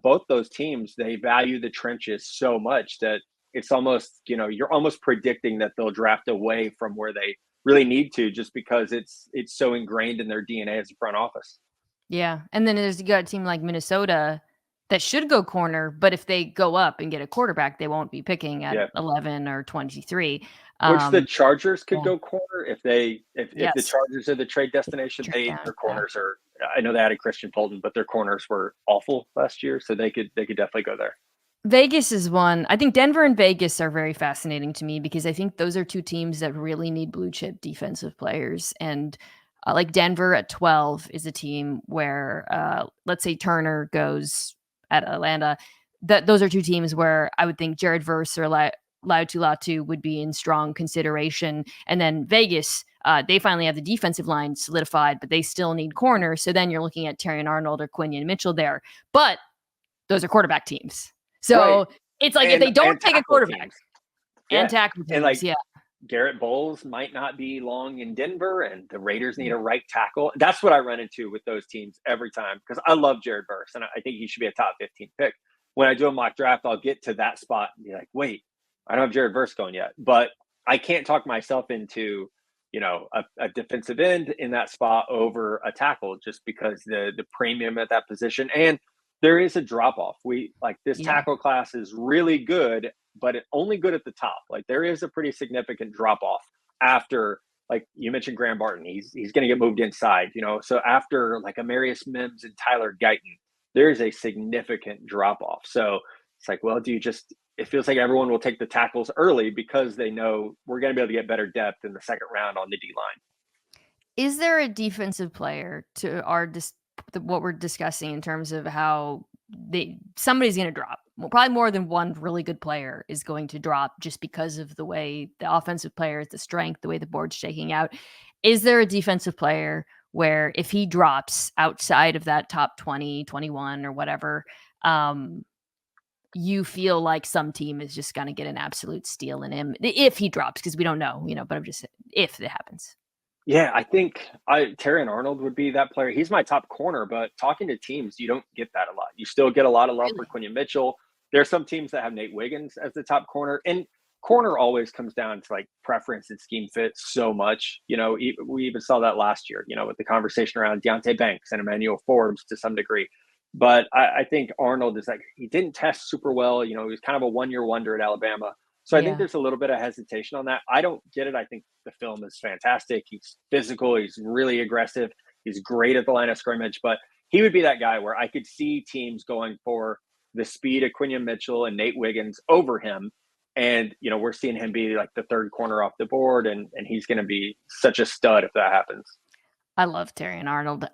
both those teams, they value the trenches so much that it's almost, you're almost predicting that they'll draft away from where they really need to, just because it's so ingrained in their DNA as a front office. Yeah. And then you got a team like Minnesota that should go corner, but if they go up and get a quarterback, they won't be picking at 11 or 23. Which the Chargers could go corner if the Chargers are the trade destination. Their corners are. I know they added Christian Fulton, but their corners were awful last year, so they could definitely go there. Vegas is one. I think Denver and Vegas are very fascinating to me because I think those are two teams that really need blue chip defensive players. And like Denver at 12 is a team where, let's say Turner goes at Atlanta. Those are two teams where I would think Jared Verse or Latu would be in strong consideration. And then Vegas, they finally have the defensive line solidified, but they still need corners. So then you're looking at Terrion Arnold or Quinion Mitchell there. But those are quarterback teams. So it's like if they don't take a quarterback and tackle teams, Garrett Bowles might not be long in Denver, and the Raiders need a right tackle. That's what I run into with those teams every time, because I love Jared Verse, and I think he should be a top 15 pick. When I do a mock draft, I'll get to that spot and be like, wait, I don't have Jared Verse going yet. But I can't talk myself into, a defensive end in that spot over a tackle, just because the premium at that position. And there is a drop off. This tackle class is really good, but only good at the top. There is a pretty significant drop off after, you mentioned Graham Barton. He's going to get moved inside, so after Amarius Mims and Tyler Guyton, there is a significant drop off. So it's it feels like everyone will take the tackles early because they know we're going to be able to get better depth in the second round on the D line. Is there a defensive player to what we're discussing in terms of how somebody's going to drop? Well, probably more than one really good player is going to drop just because of the way the offensive players, the strength, the way the board's shaking out. Is there a defensive player where if he drops outside of that top 20, 21 or whatever, you feel like some team is just going to get an absolute steal in him if he drops? Because we don't know, but I'm just, if it happens. Yeah, I think Terrion Arnold would be that player. He's my top corner, but talking to teams, you don't get that a lot. You still get a lot of love for Quinion Mitchell. There are some teams that have Nate Wiggins as the top corner, and corner always comes down to preference and scheme fit so much. We even saw that last year, with the conversation around Deontay Banks and Emmanuel Forbes to some degree. But I think Arnold is he didn't test super well. He was kind of a 1-year wonder at Alabama. So I think there's a little bit of hesitation on that. I don't get it. I think the film is fantastic. He's physical. He's really aggressive. He's great at the line of scrimmage. But he would be that guy where I could see teams going for the speed of Quinion Mitchell and Nate Wiggins over him. And, we're seeing him be the third corner off the board. And he's going to be such a stud if that happens. I love Terrion Arnold.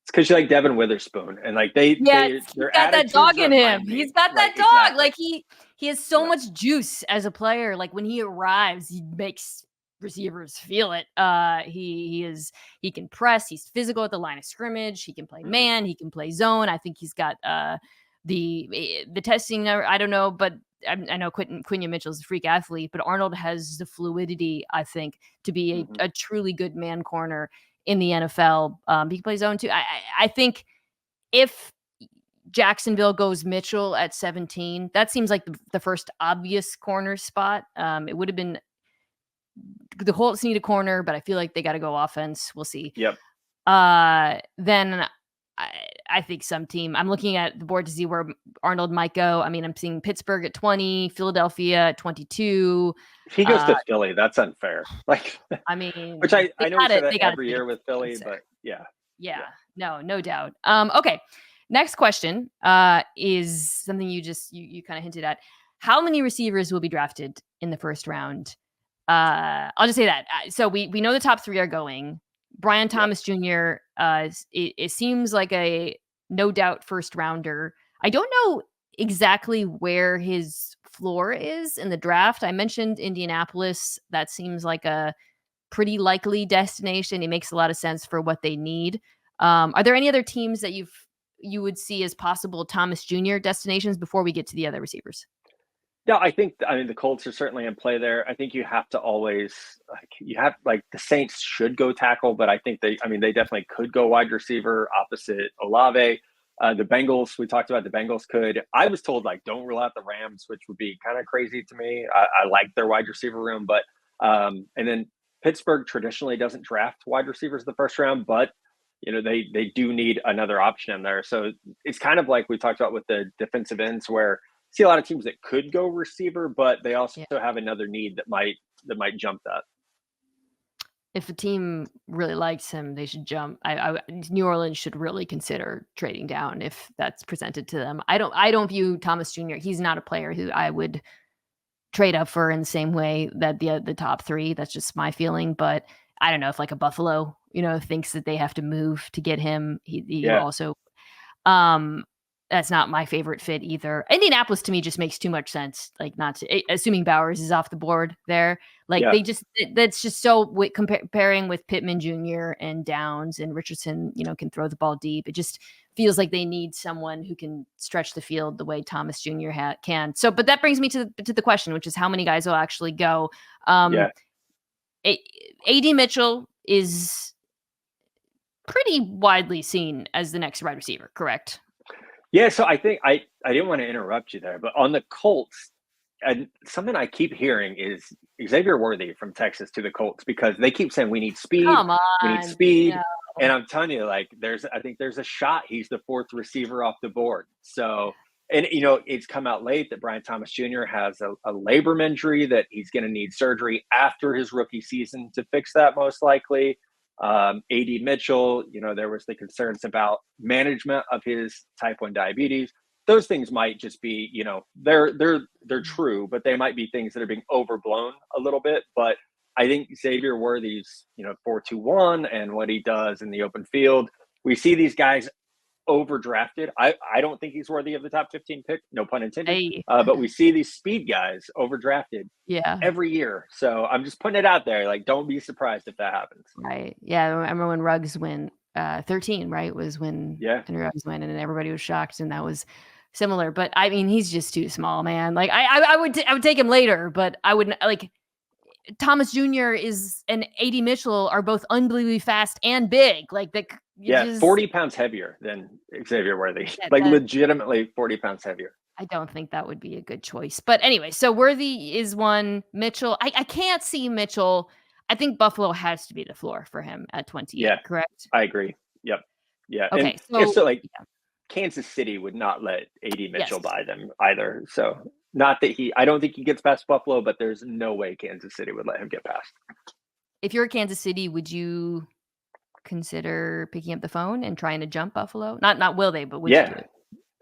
It's because you like Devin Witherspoon, and he's got that dog in him. He's got that dog. Exactly. He has so much juice as a player. When he arrives, he makes receivers feel it. He can press. He's physical at the line of scrimmage. He can play man. He can play zone. I think he's got the testing. I don't know, but I know Quinyon Mitchell's a freak athlete, but Arnold has the fluidity, I think, to be a truly good man corner in the NFL. He can play zone too. I think if Jacksonville goes Mitchell at 17, that seems like the first obvious corner spot. It would have been the Colts need a corner, but I feel like they got to go offense. We'll see. Yep. Then I think some team, I'm looking at the board to see where Arnold might go. I mean, I'm seeing Pittsburgh at 20, Philadelphia at 22. If he goes to Philly, that's unfair. Like, I mean, which I know we say that every year with Philly, but yeah. No doubt. Okay. Next question is something you kind of hinted at. How many receivers will be drafted in the first round? I'll just say that. So we know the top 3 are going. Brian Thomas Jr. It seems like a no doubt first rounder. I don't know exactly where his floor is in the draft. I mentioned Indianapolis. That seems like a pretty likely destination. It makes a lot of sense for what they need. Are there any other teams that you would see as possible Thomas Jr. destinations before we get to the other receivers? Yeah, I mean, the Colts are certainly in play there. I think you have to always, the Saints should go tackle, but I think they definitely could go wide receiver opposite Olave. The Bengals, we talked about the Bengals could. I was told, don't rule out the Rams, which would be kind of crazy to me. I like their wide receiver room, but, and then Pittsburgh traditionally doesn't draft wide receivers in the first round, but, they do need another option in there. So it's kind of like we talked about with the defensive ends where, see a lot of teams that could go receiver, but they also have another need that might jump that. If a team really likes him, they should jump. New Orleans should really consider trading down if that's presented to them. I don't view Thomas Jr. He's not a player who I would trade up for in the same way that the top 3. That's just my feeling. But I don't know if a Buffalo, thinks that they have to move to get him. He also. That's not my favorite fit either. Indianapolis to me just makes too much sense. Not to, assuming Bowers is off the board there. That's just so comparing with Pittman Jr. and Downs and Richardson, can throw the ball deep. It just feels like they need someone who can stretch the field the way Thomas Jr. can. So, but that brings me to the question, which is how many guys will actually go. AD Mitchell is pretty widely seen as the next wide receiver, correct? Yeah, so I think I didn't want to interrupt you there, but on the Colts, and something I keep hearing is Xavier Worthy from Texas to the Colts because they keep saying we need speed, we need speed, and I'm telling you, I think there's a shot he's the 4th receiver off the board. So, and it's come out late that Brian Thomas Jr. has a labrum injury that he's going to need surgery after his rookie season to fix that, most likely. AD Mitchell, there was the concerns about management of his type 1 diabetes. Those things might just be, they're true, but they might be things that are being overblown a little bit. But I think Xavier Worthy's, 4.21 and what he does in the open field, we see these guys overdrafted. I don't think he's worthy of the top 15 pick, no pun intended. But we see these speed guys overdrafted every year. So I'm just putting it out there. Don't be surprised if that happens. Right. Yeah. I remember when Ruggs went 13, right? Was when Henry Ruggs went and everybody was shocked. And that was similar. But I mean, he's just too small, man. I would take him later, but I wouldn't Thomas Jr. and AD Mitchell are both unbelievably fast and big. 40 pounds heavier than Xavier Worthy. Legitimately 40 pounds heavier. I don't think that would be a good choice. But anyway, so Worthy is one. Mitchell, I can't see Mitchell. I think Buffalo has to be the floor for him at 28. Yeah, correct? I agree. Yep. Yeah. Okay. Kansas City would not let AD Mitchell buy them either. So not that I don't think he gets past Buffalo, but there's no way Kansas City would let him get past. If you're Kansas City, would you consider picking up the phone and trying to jump Buffalo? Not will they, but would you do it?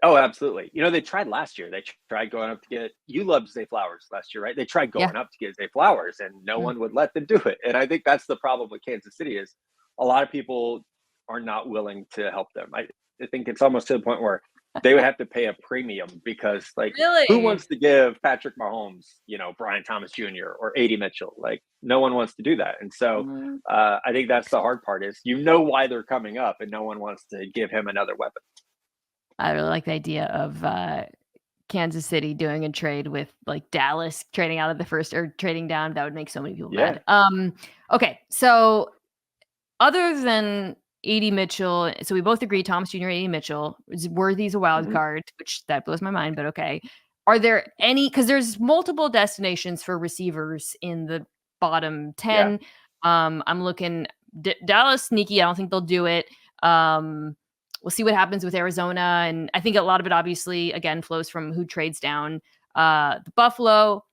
Oh, absolutely. They tried last year. They tried going up to get, you loved Zay Flowers last year, right? They tried going up to get Zay Flowers and no one would let them do it. And I think that's the problem with Kansas City is, a lot of people are not willing to help them. I think it's almost to the point where they would have to pay a premium because, like, who Really? wants to give Patrick Mahomes, Brian Thomas Jr. or AD Mitchell? Like, no one wants to do that. And so Mm, I think that's the hard part is why they're coming up and no one wants to give him another weapon. I really like the idea of Kansas City doing a trade with like Dallas trading out of the first or trading down. That would make so many people Yeah. mad. Okay, so other than AD Mitchell, so we both agree Thomas Jr. and AD Mitchell is worthy as a wild Mhm. card, which that blows my mind, but okay. Are there any, because there's multiple destinations for receivers in the bottom Yeah. 10. I'm looking Dallas sneaky. I don't think they'll do it. Um, we'll see what happens with Arizona. And I think a lot of it obviously again flows from who trades down. The Buffalo,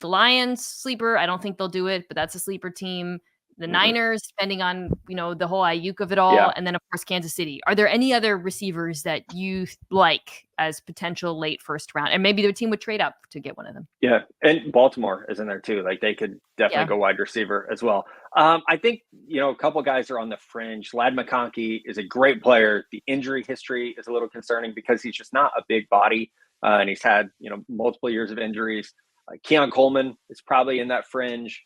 the Lions, sleeper. I don't think they'll do it, but that's a sleeper team. The Mhm. Niners, depending on, the whole Ayuk of it all, Yeah. and then of course Kansas City. Are there any other receivers that you like as potential late first round? And maybe their team would trade up to get one of them. Yeah, and Baltimore is in there too. Like they could definitely Yeah. go wide receiver as well. I think a couple guys are on the fringe. Lad McConkey is a great player. The injury history is a little concerning because he's just not a big body, and he's had multiple years of injuries. Keon Coleman is probably in that fringe.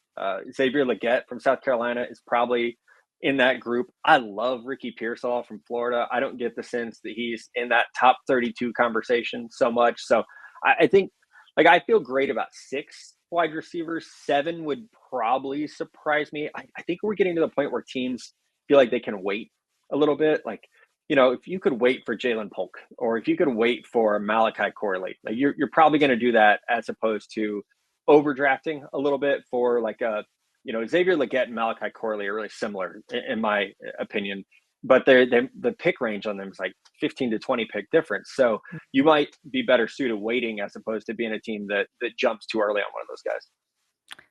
Xavier Legette from South Carolina is probably in that group. I love Ricky Pearsall from Florida. I don't get the sense that he's in that top 32 conversation so much. So I think like I feel great about 6 wide receivers. 7 would probably surprise me. I think we're getting to the point where teams feel like they can wait a little bit. Like, if you could wait for Jalen Polk or if you could wait for Malachi Corley, like you're probably going to do that as opposed to overdrafting a little bit for like Xavier Legette and Malachi Corley are really similar in my opinion, but the pick range on them is like 15 to 20 pick difference. So you might be better suited waiting as opposed to being a team that jumps too early on one of those guys.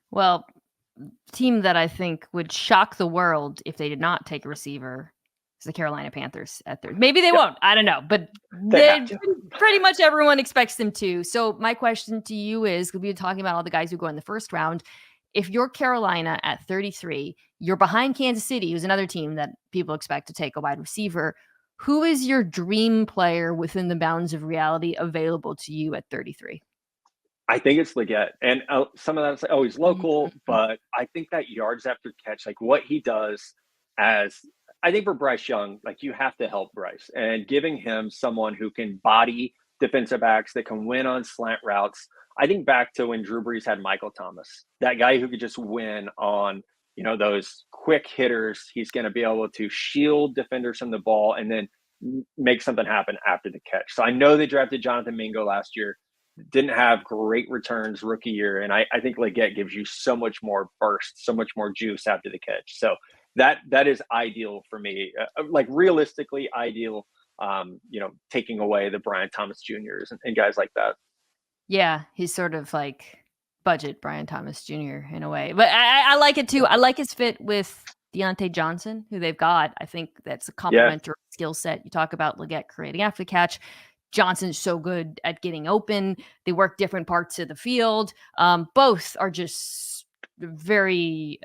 Well, team that I think would shock the world if they did not take a receiver is the Carolina Panthers at third. Maybe they Yep. won't. I don't know, but They have to. pretty much everyone expects them to. So my question to you is, we've been talking about all the guys who go in the first round. If you're Carolina at 33, you're behind Kansas City, who's another team that people expect to take a wide receiver. Who is your dream player within the bounds of reality available to you at 33? I think it's Legette. And some of that's like, oh, he's local, Mhm. but I think that yards after catch, like what he does I think for Bryce Young, like you have to help Bryce and giving him someone who can body defensive backs that can win on slant routes. I think back to when Drew Brees had Michael Thomas, that guy who could just win on, those quick hitters. He's going to be able to shield defenders from the ball and then make something happen after the catch. So I know they drafted Jonathan Mingo last year. Didn't have great returns rookie year. And I think Legette gives you so much more burst, so much more juice after the catch. So that is ideal for me, like realistically ideal, taking away the Brian Thomas Juniors and guys like that. Yeah, he's sort of like budget Brian Thomas Jr. in a way. But I like it too. I like his fit with Deontay Johnson, who they've got. I think that's a Yeah. complementary skill set. You talk about Legette creating after the catch. Johnson's so good at getting open. They work different parts of the field. Both are just very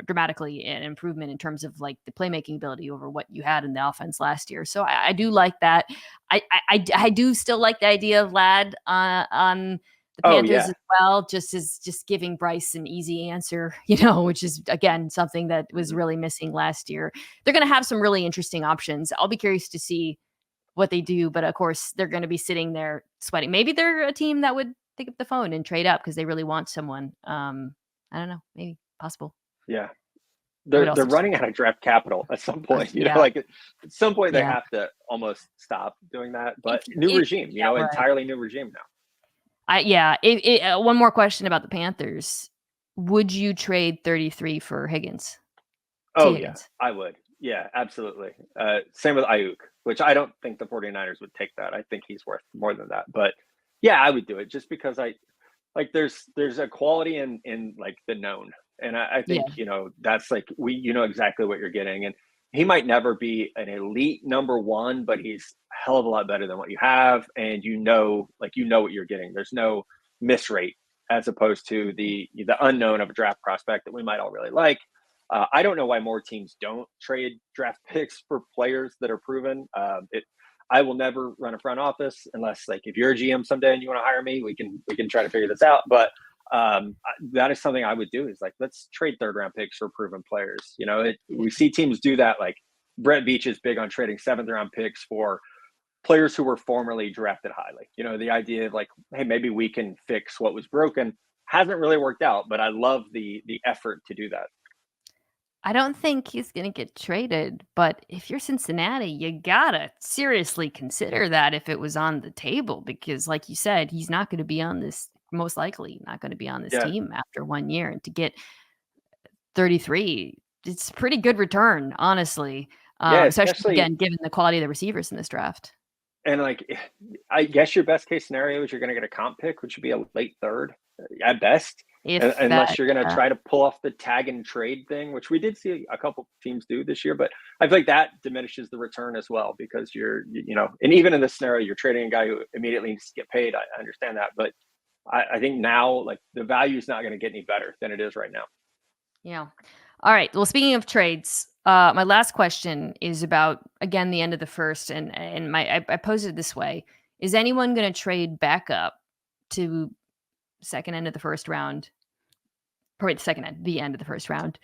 dramatically an improvement in terms of like the playmaking ability over what you had in the offense last year. So I do like that. I do still like the idea of Lad on the Oh, Panthers yeah. as well, just giving Bryce an easy answer, which is again something that was really missing last year. They're going to have some really interesting options. I'll be curious to see what they do, but of course they're going to be sitting there sweating. Maybe they're a team that would pick up the phone and trade up because they really want someone. I don't know, maybe possible. Yeah. I would They're also running out of draft capital at some point, yeah. like at some point they Yeah. have to almost stop doing that. But If- new if- regime, yeah, right. entirely new regime now. One more question about the Panthers. Would you trade 33 for Higgins? Oh, T. yeah, Higgins. I would. Yeah, absolutely. Same with Ayuk, which I don't think the 49ers would take that. I think he's worth more than that. But yeah, I would do it just because there's a quality in like the known. And I think, that's like you know exactly what you're getting. And he might never be an elite number one, but he's a hell of a lot better than what you have. And what you're getting. There's no miss rate as opposed to the unknown of a draft prospect that we might all really like. I don't know why more teams don't trade draft picks for players that are proven. I will never run a front office unless, like, if you're a GM someday and you want to hire me, we can try to figure this out. But that is something I would do, is like, let's trade third round picks for proven players. We see teams do that. Like Brett Beach is big on trading seventh round picks for players who were formerly drafted highly. The idea of like, hey, maybe we can fix what was broken. Hasn't really worked out, but I love the effort to do that. I don't think he's going to get traded, but if you're Cincinnati, you gotta seriously consider that if it was on the table, because like you said, he's not going to be on this, most likely not going to be on this Yeah. team after 1 year, and to get 33, it's a pretty good return, honestly. Yeah, Especially especially, again, given the quality of the receivers in this draft. and like, I guess your best case scenario is you're going to get a comp pick, which would be a late third at best. If Unless that, you're going to try to pull off the tag and trade thing, which we did see a couple teams do this year, but I feel like that diminishes the return as well, because and even in this scenario, you're trading a guy who immediately needs to get paid. I understand that, but I think now, like, the value is not going to get any better than it is right now. yeah. All right. Well, speaking of trades, my last question is about, again, the end of the first, and I posed it this way: is anyone going to trade back up to second end of the first round, probably the end of the first round,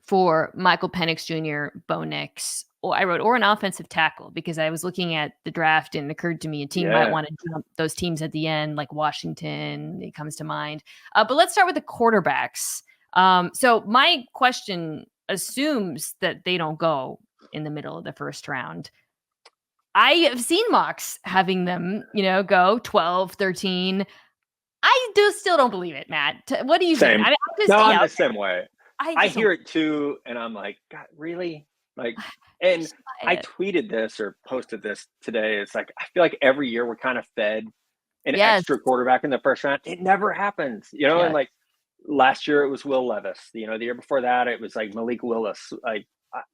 for Michael Penix Jr., Bo Nix, or I wrote, or an offensive tackle, because I was looking at the draft and it occurred to me a team might want to jump those teams at the end, like Washington, it comes to mind. But let's start with the quarterbacks. So my question assumes that they don't go in the middle of the first round. I have seen mocks having them, go 12, 13. I still don't believe it, Matt. What do you Same. think? I'm the same way. I just hear it too, and I'm like, God, really? Like, and I tweeted this or posted this today. It's like, I feel like every year we're kind of fed an extra quarterback in the first round. It never happens, and like last year it was Will Levis. The year before that it was like Malik Willis. Like,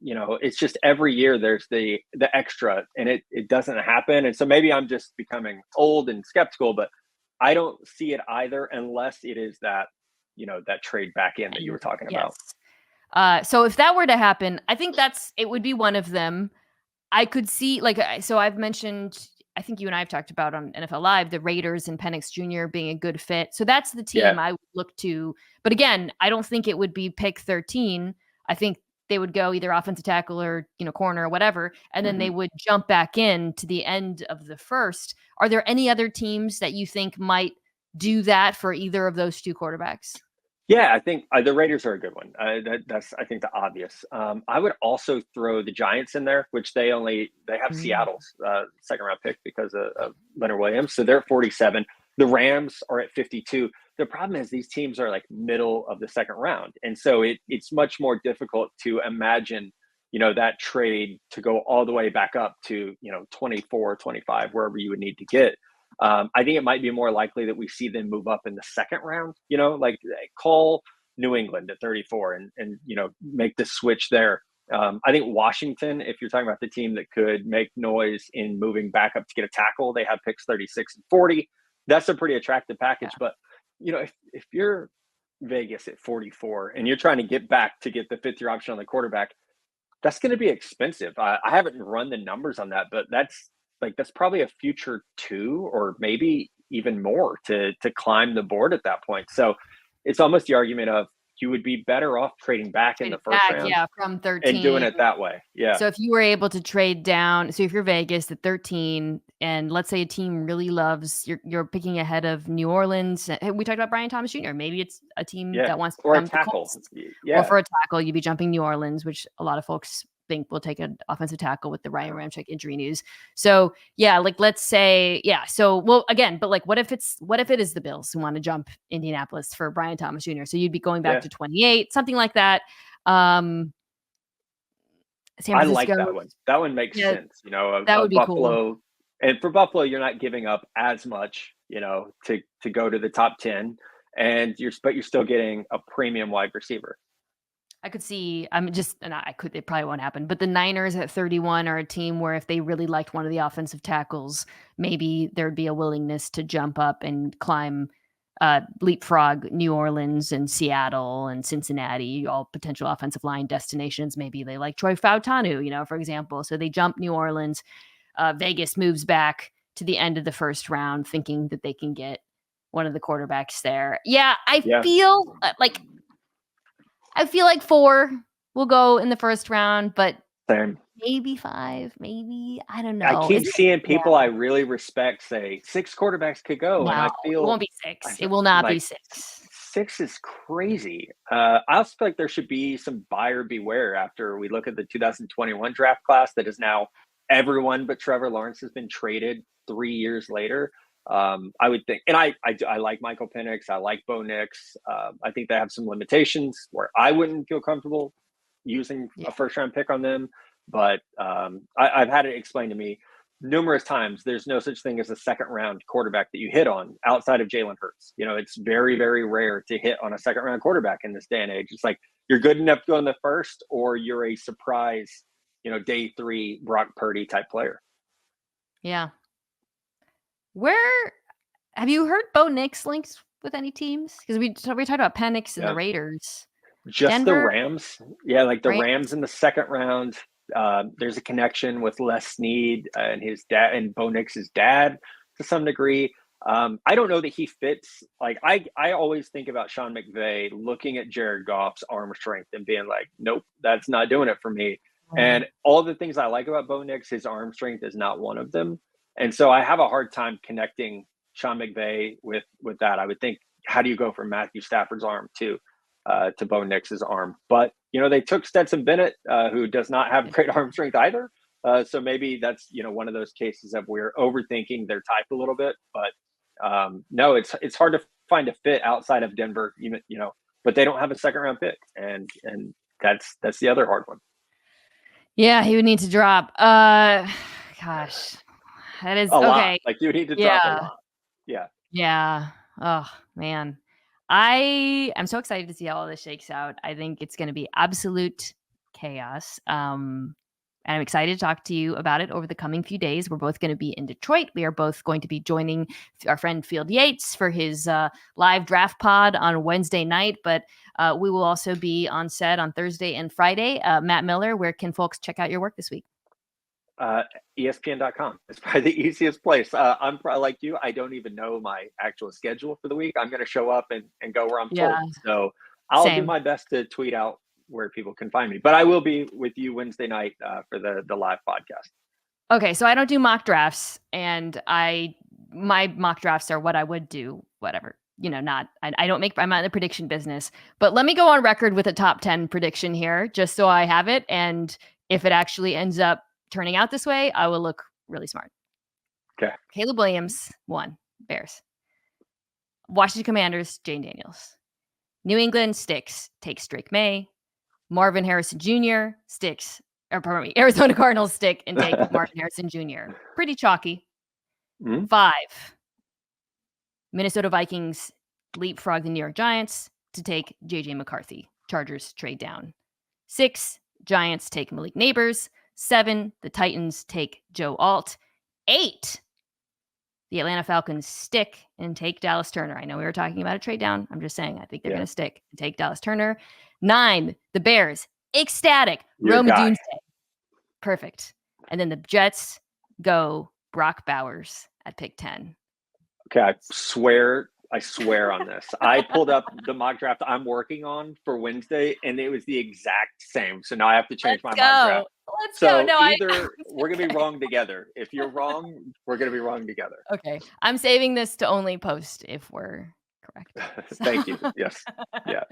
it's just every year there's the extra, and it doesn't happen. And so maybe I'm just becoming old and skeptical, but I don't see it either, unless it is that, that trade back in that you were talking about. So if that were to happen, I think it would be one of them. I could see, so I've mentioned, I think you and I have talked about on NFL Live, the Raiders and Penix Jr. being a good fit. So that's the team I would look to. But again, I don't think it would be pick 13. I think they would go either offensive tackle or, corner or whatever, and then they would jump back in to the end of the first. Are there any other teams that you think might do that for either of those two quarterbacks? Yeah, I think the Raiders are a good one. That's, I think, the obvious. I would also throw the Giants in there, which they have Seattle's second round pick because of Leonard Williams. So they're at 47. The Rams are at 52. The problem is these teams are like middle of the second round. And so it's much more difficult to imagine, that trade to go all the way back up to, 24, 25, wherever you would need to get. I think it might be more likely that we see them move up in the second round, like call New England at 34 and make the switch there. I think Washington, if you're talking about the team that could make noise in moving back up to get a tackle, they have picks 36 and 40. That's a pretty attractive package. But, if you're Vegas at 44 and you're trying to get back to get the fifth year option on the quarterback, that's going to be expensive. I haven't run the numbers on that, but that's probably a future 2 or maybe even more to climb the board at that point. So it's almost the argument of you would be better off trading back in the first round. Yeah, from 13. And doing it that way. Yeah. So if you were able to trade down, so if you're Vegas at 13, and let's say a team really loves, you're picking ahead of New Orleans. We talked about Brian Thomas Jr. Maybe it's a team that wants to or come a tackle. Or for a tackle, you'd be jumping New Orleans, which a lot of folks think will take an offensive tackle with the Ryan Ramczyk injury news. So let's say, so again, but what if it is the Bills who want to jump Indianapolis for Brian Thomas Jr.? So you'd be going back to 28, something like that. San Francisco, I like that one. That one makes sense. That would be Buffalo, cool. And for Buffalo, you're not giving up as much, to go to the top 10, and you're still getting a premium wide receiver. I could see, it probably won't happen, but the Niners at 31 are a team where if they really liked one of the offensive tackles, maybe there'd be a willingness to jump up and climb, leapfrog New Orleans and Seattle and Cincinnati, all potential offensive line destinations. Maybe they like Troy Fautanu, for example. So they jump New Orleans. Vegas moves back to the end of the first round, thinking that they can get one of the quarterbacks there. Yeah, I feel like 4 will go in the first round, but Same. maybe 5, maybe, I don't know. I keep seeing people I really respect say 6 quarterbacks could go, No, and I feel it won't be 6. It will not be 6. 6 is crazy. I also feel like there should be some buyer beware after we look at the 2021 draft class that is now everyone but Trevor Lawrence has been traded 3 years later. I would think, and I like Michael Penix. I like Bo Nix. I think they have some limitations where I wouldn't feel comfortable using a first round pick on them. But I've had it explained to me numerous times. There's no such thing as a second round quarterback that you hit on outside of Jalen Hurts. You know, it's very, very rare to hit on a second round quarterback in this day and age. It's like you're good enough to go in the first, or you're a surprise, day 3 Brock Purdy type player. Yeah. Where have you heard Bo Nix linked with any teams? Because we talked about Penix and the Raiders. Just Denver? the Rams. Yeah, like the Rams in the second round. There's a connection with Les Snead and his dad and Bo Nix's dad to some degree. I don't know that he fits. Like I always think about Sean McVay looking at Jared Goff's arm strength and being like, nope, that's not doing it for me. And all the things I like about Bo Nix, his arm strength is not one of them. And so I have a hard time connecting Sean McVay with that. I would think, how do you go from Matthew Stafford's arm to Bo Nix's arm? But, they took Stetson Bennett, who does not have great arm strength either. So maybe that's, one of those cases of we're overthinking their type a little bit. But no, it's hard to find a fit outside of Denver, but they don't have a second round pick. And that's the other hard one. Yeah, he would need to drop. Gosh, that is a okay. lot. Like you need to drop a lot. Yeah. Yeah. Oh man. I am so excited to see how all this shakes out. I think it's going to be absolute chaos. And I'm excited to talk to you about it over the coming few days. We're both going to be in Detroit. We are both going to be joining our friend Field Yates for his live draft pod on Wednesday night. But we will also be on set on Thursday and Friday. Matt Miller, where can folks check out your work this week? ESPN.com. It's probably the easiest place. I'm probably like you. I don't even know my actual schedule for the week. I'm going to show up and go where I'm told. So I'll do my best to tweet out where people can find me. But I will be with you Wednesday night for the live podcast. Okay, so I don't do mock drafts, and my mock drafts are what I would do, whatever. I'm not in the prediction business. But let me go on record with a top 10 prediction here, just so I have it. And if it actually ends up turning out this way, I will look really smart. Okay. Caleb Williams, 1, Bears. Washington Commanders, Jane Daniels. New England sticks, takes Drake May. Marvin Harrison Jr. Arizona Cardinals stick and take Marvin Harrison Jr. Pretty chalky. 5. Minnesota Vikings leapfrog the New York Giants to take JJ McCarthy. Chargers trade down. 6. Giants take Malik Neighbors. 7. The Titans take Joe Alt. 8. The Atlanta Falcons stick and take Dallas Turner. I know we were talking about a trade down. I'm just saying I think they're going to stick and take Dallas Turner. 9. The Bears, ecstatic. Rome Odunze. Perfect. And then the Jets go Brock Bowers at pick 10. Okay, I swear on this. I pulled up the mock draft I'm working on for Wednesday, and it was the exact same. So now I have to change my mock draft. Let's go. No, either we're going to be wrong together. If you're wrong, we're going to be wrong together. Okay. I'm saving this to only post if we're correct. Thank you. Yes. Yeah.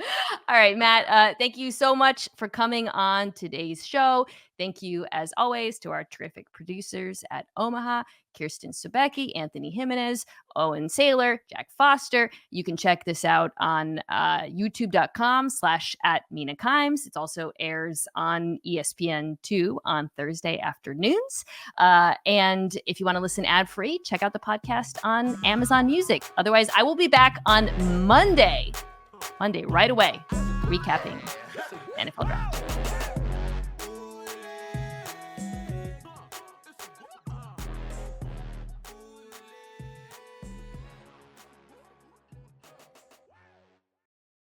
All right, Matt. Thank you so much for coming on today's show. Thank you, as always, to our terrific producers at Omaha, Kirsten Sobecki, Anthony Jimenez, Owen Saylor, Jack Foster. You can check this out on youtube.com/@MinaKimes. It also airs on ESPN2 on Thursday afternoons. And if you want to listen ad-free, check out the podcast on Amazon Music. Otherwise, I will be back on Monday right away, recapping NFL Draft.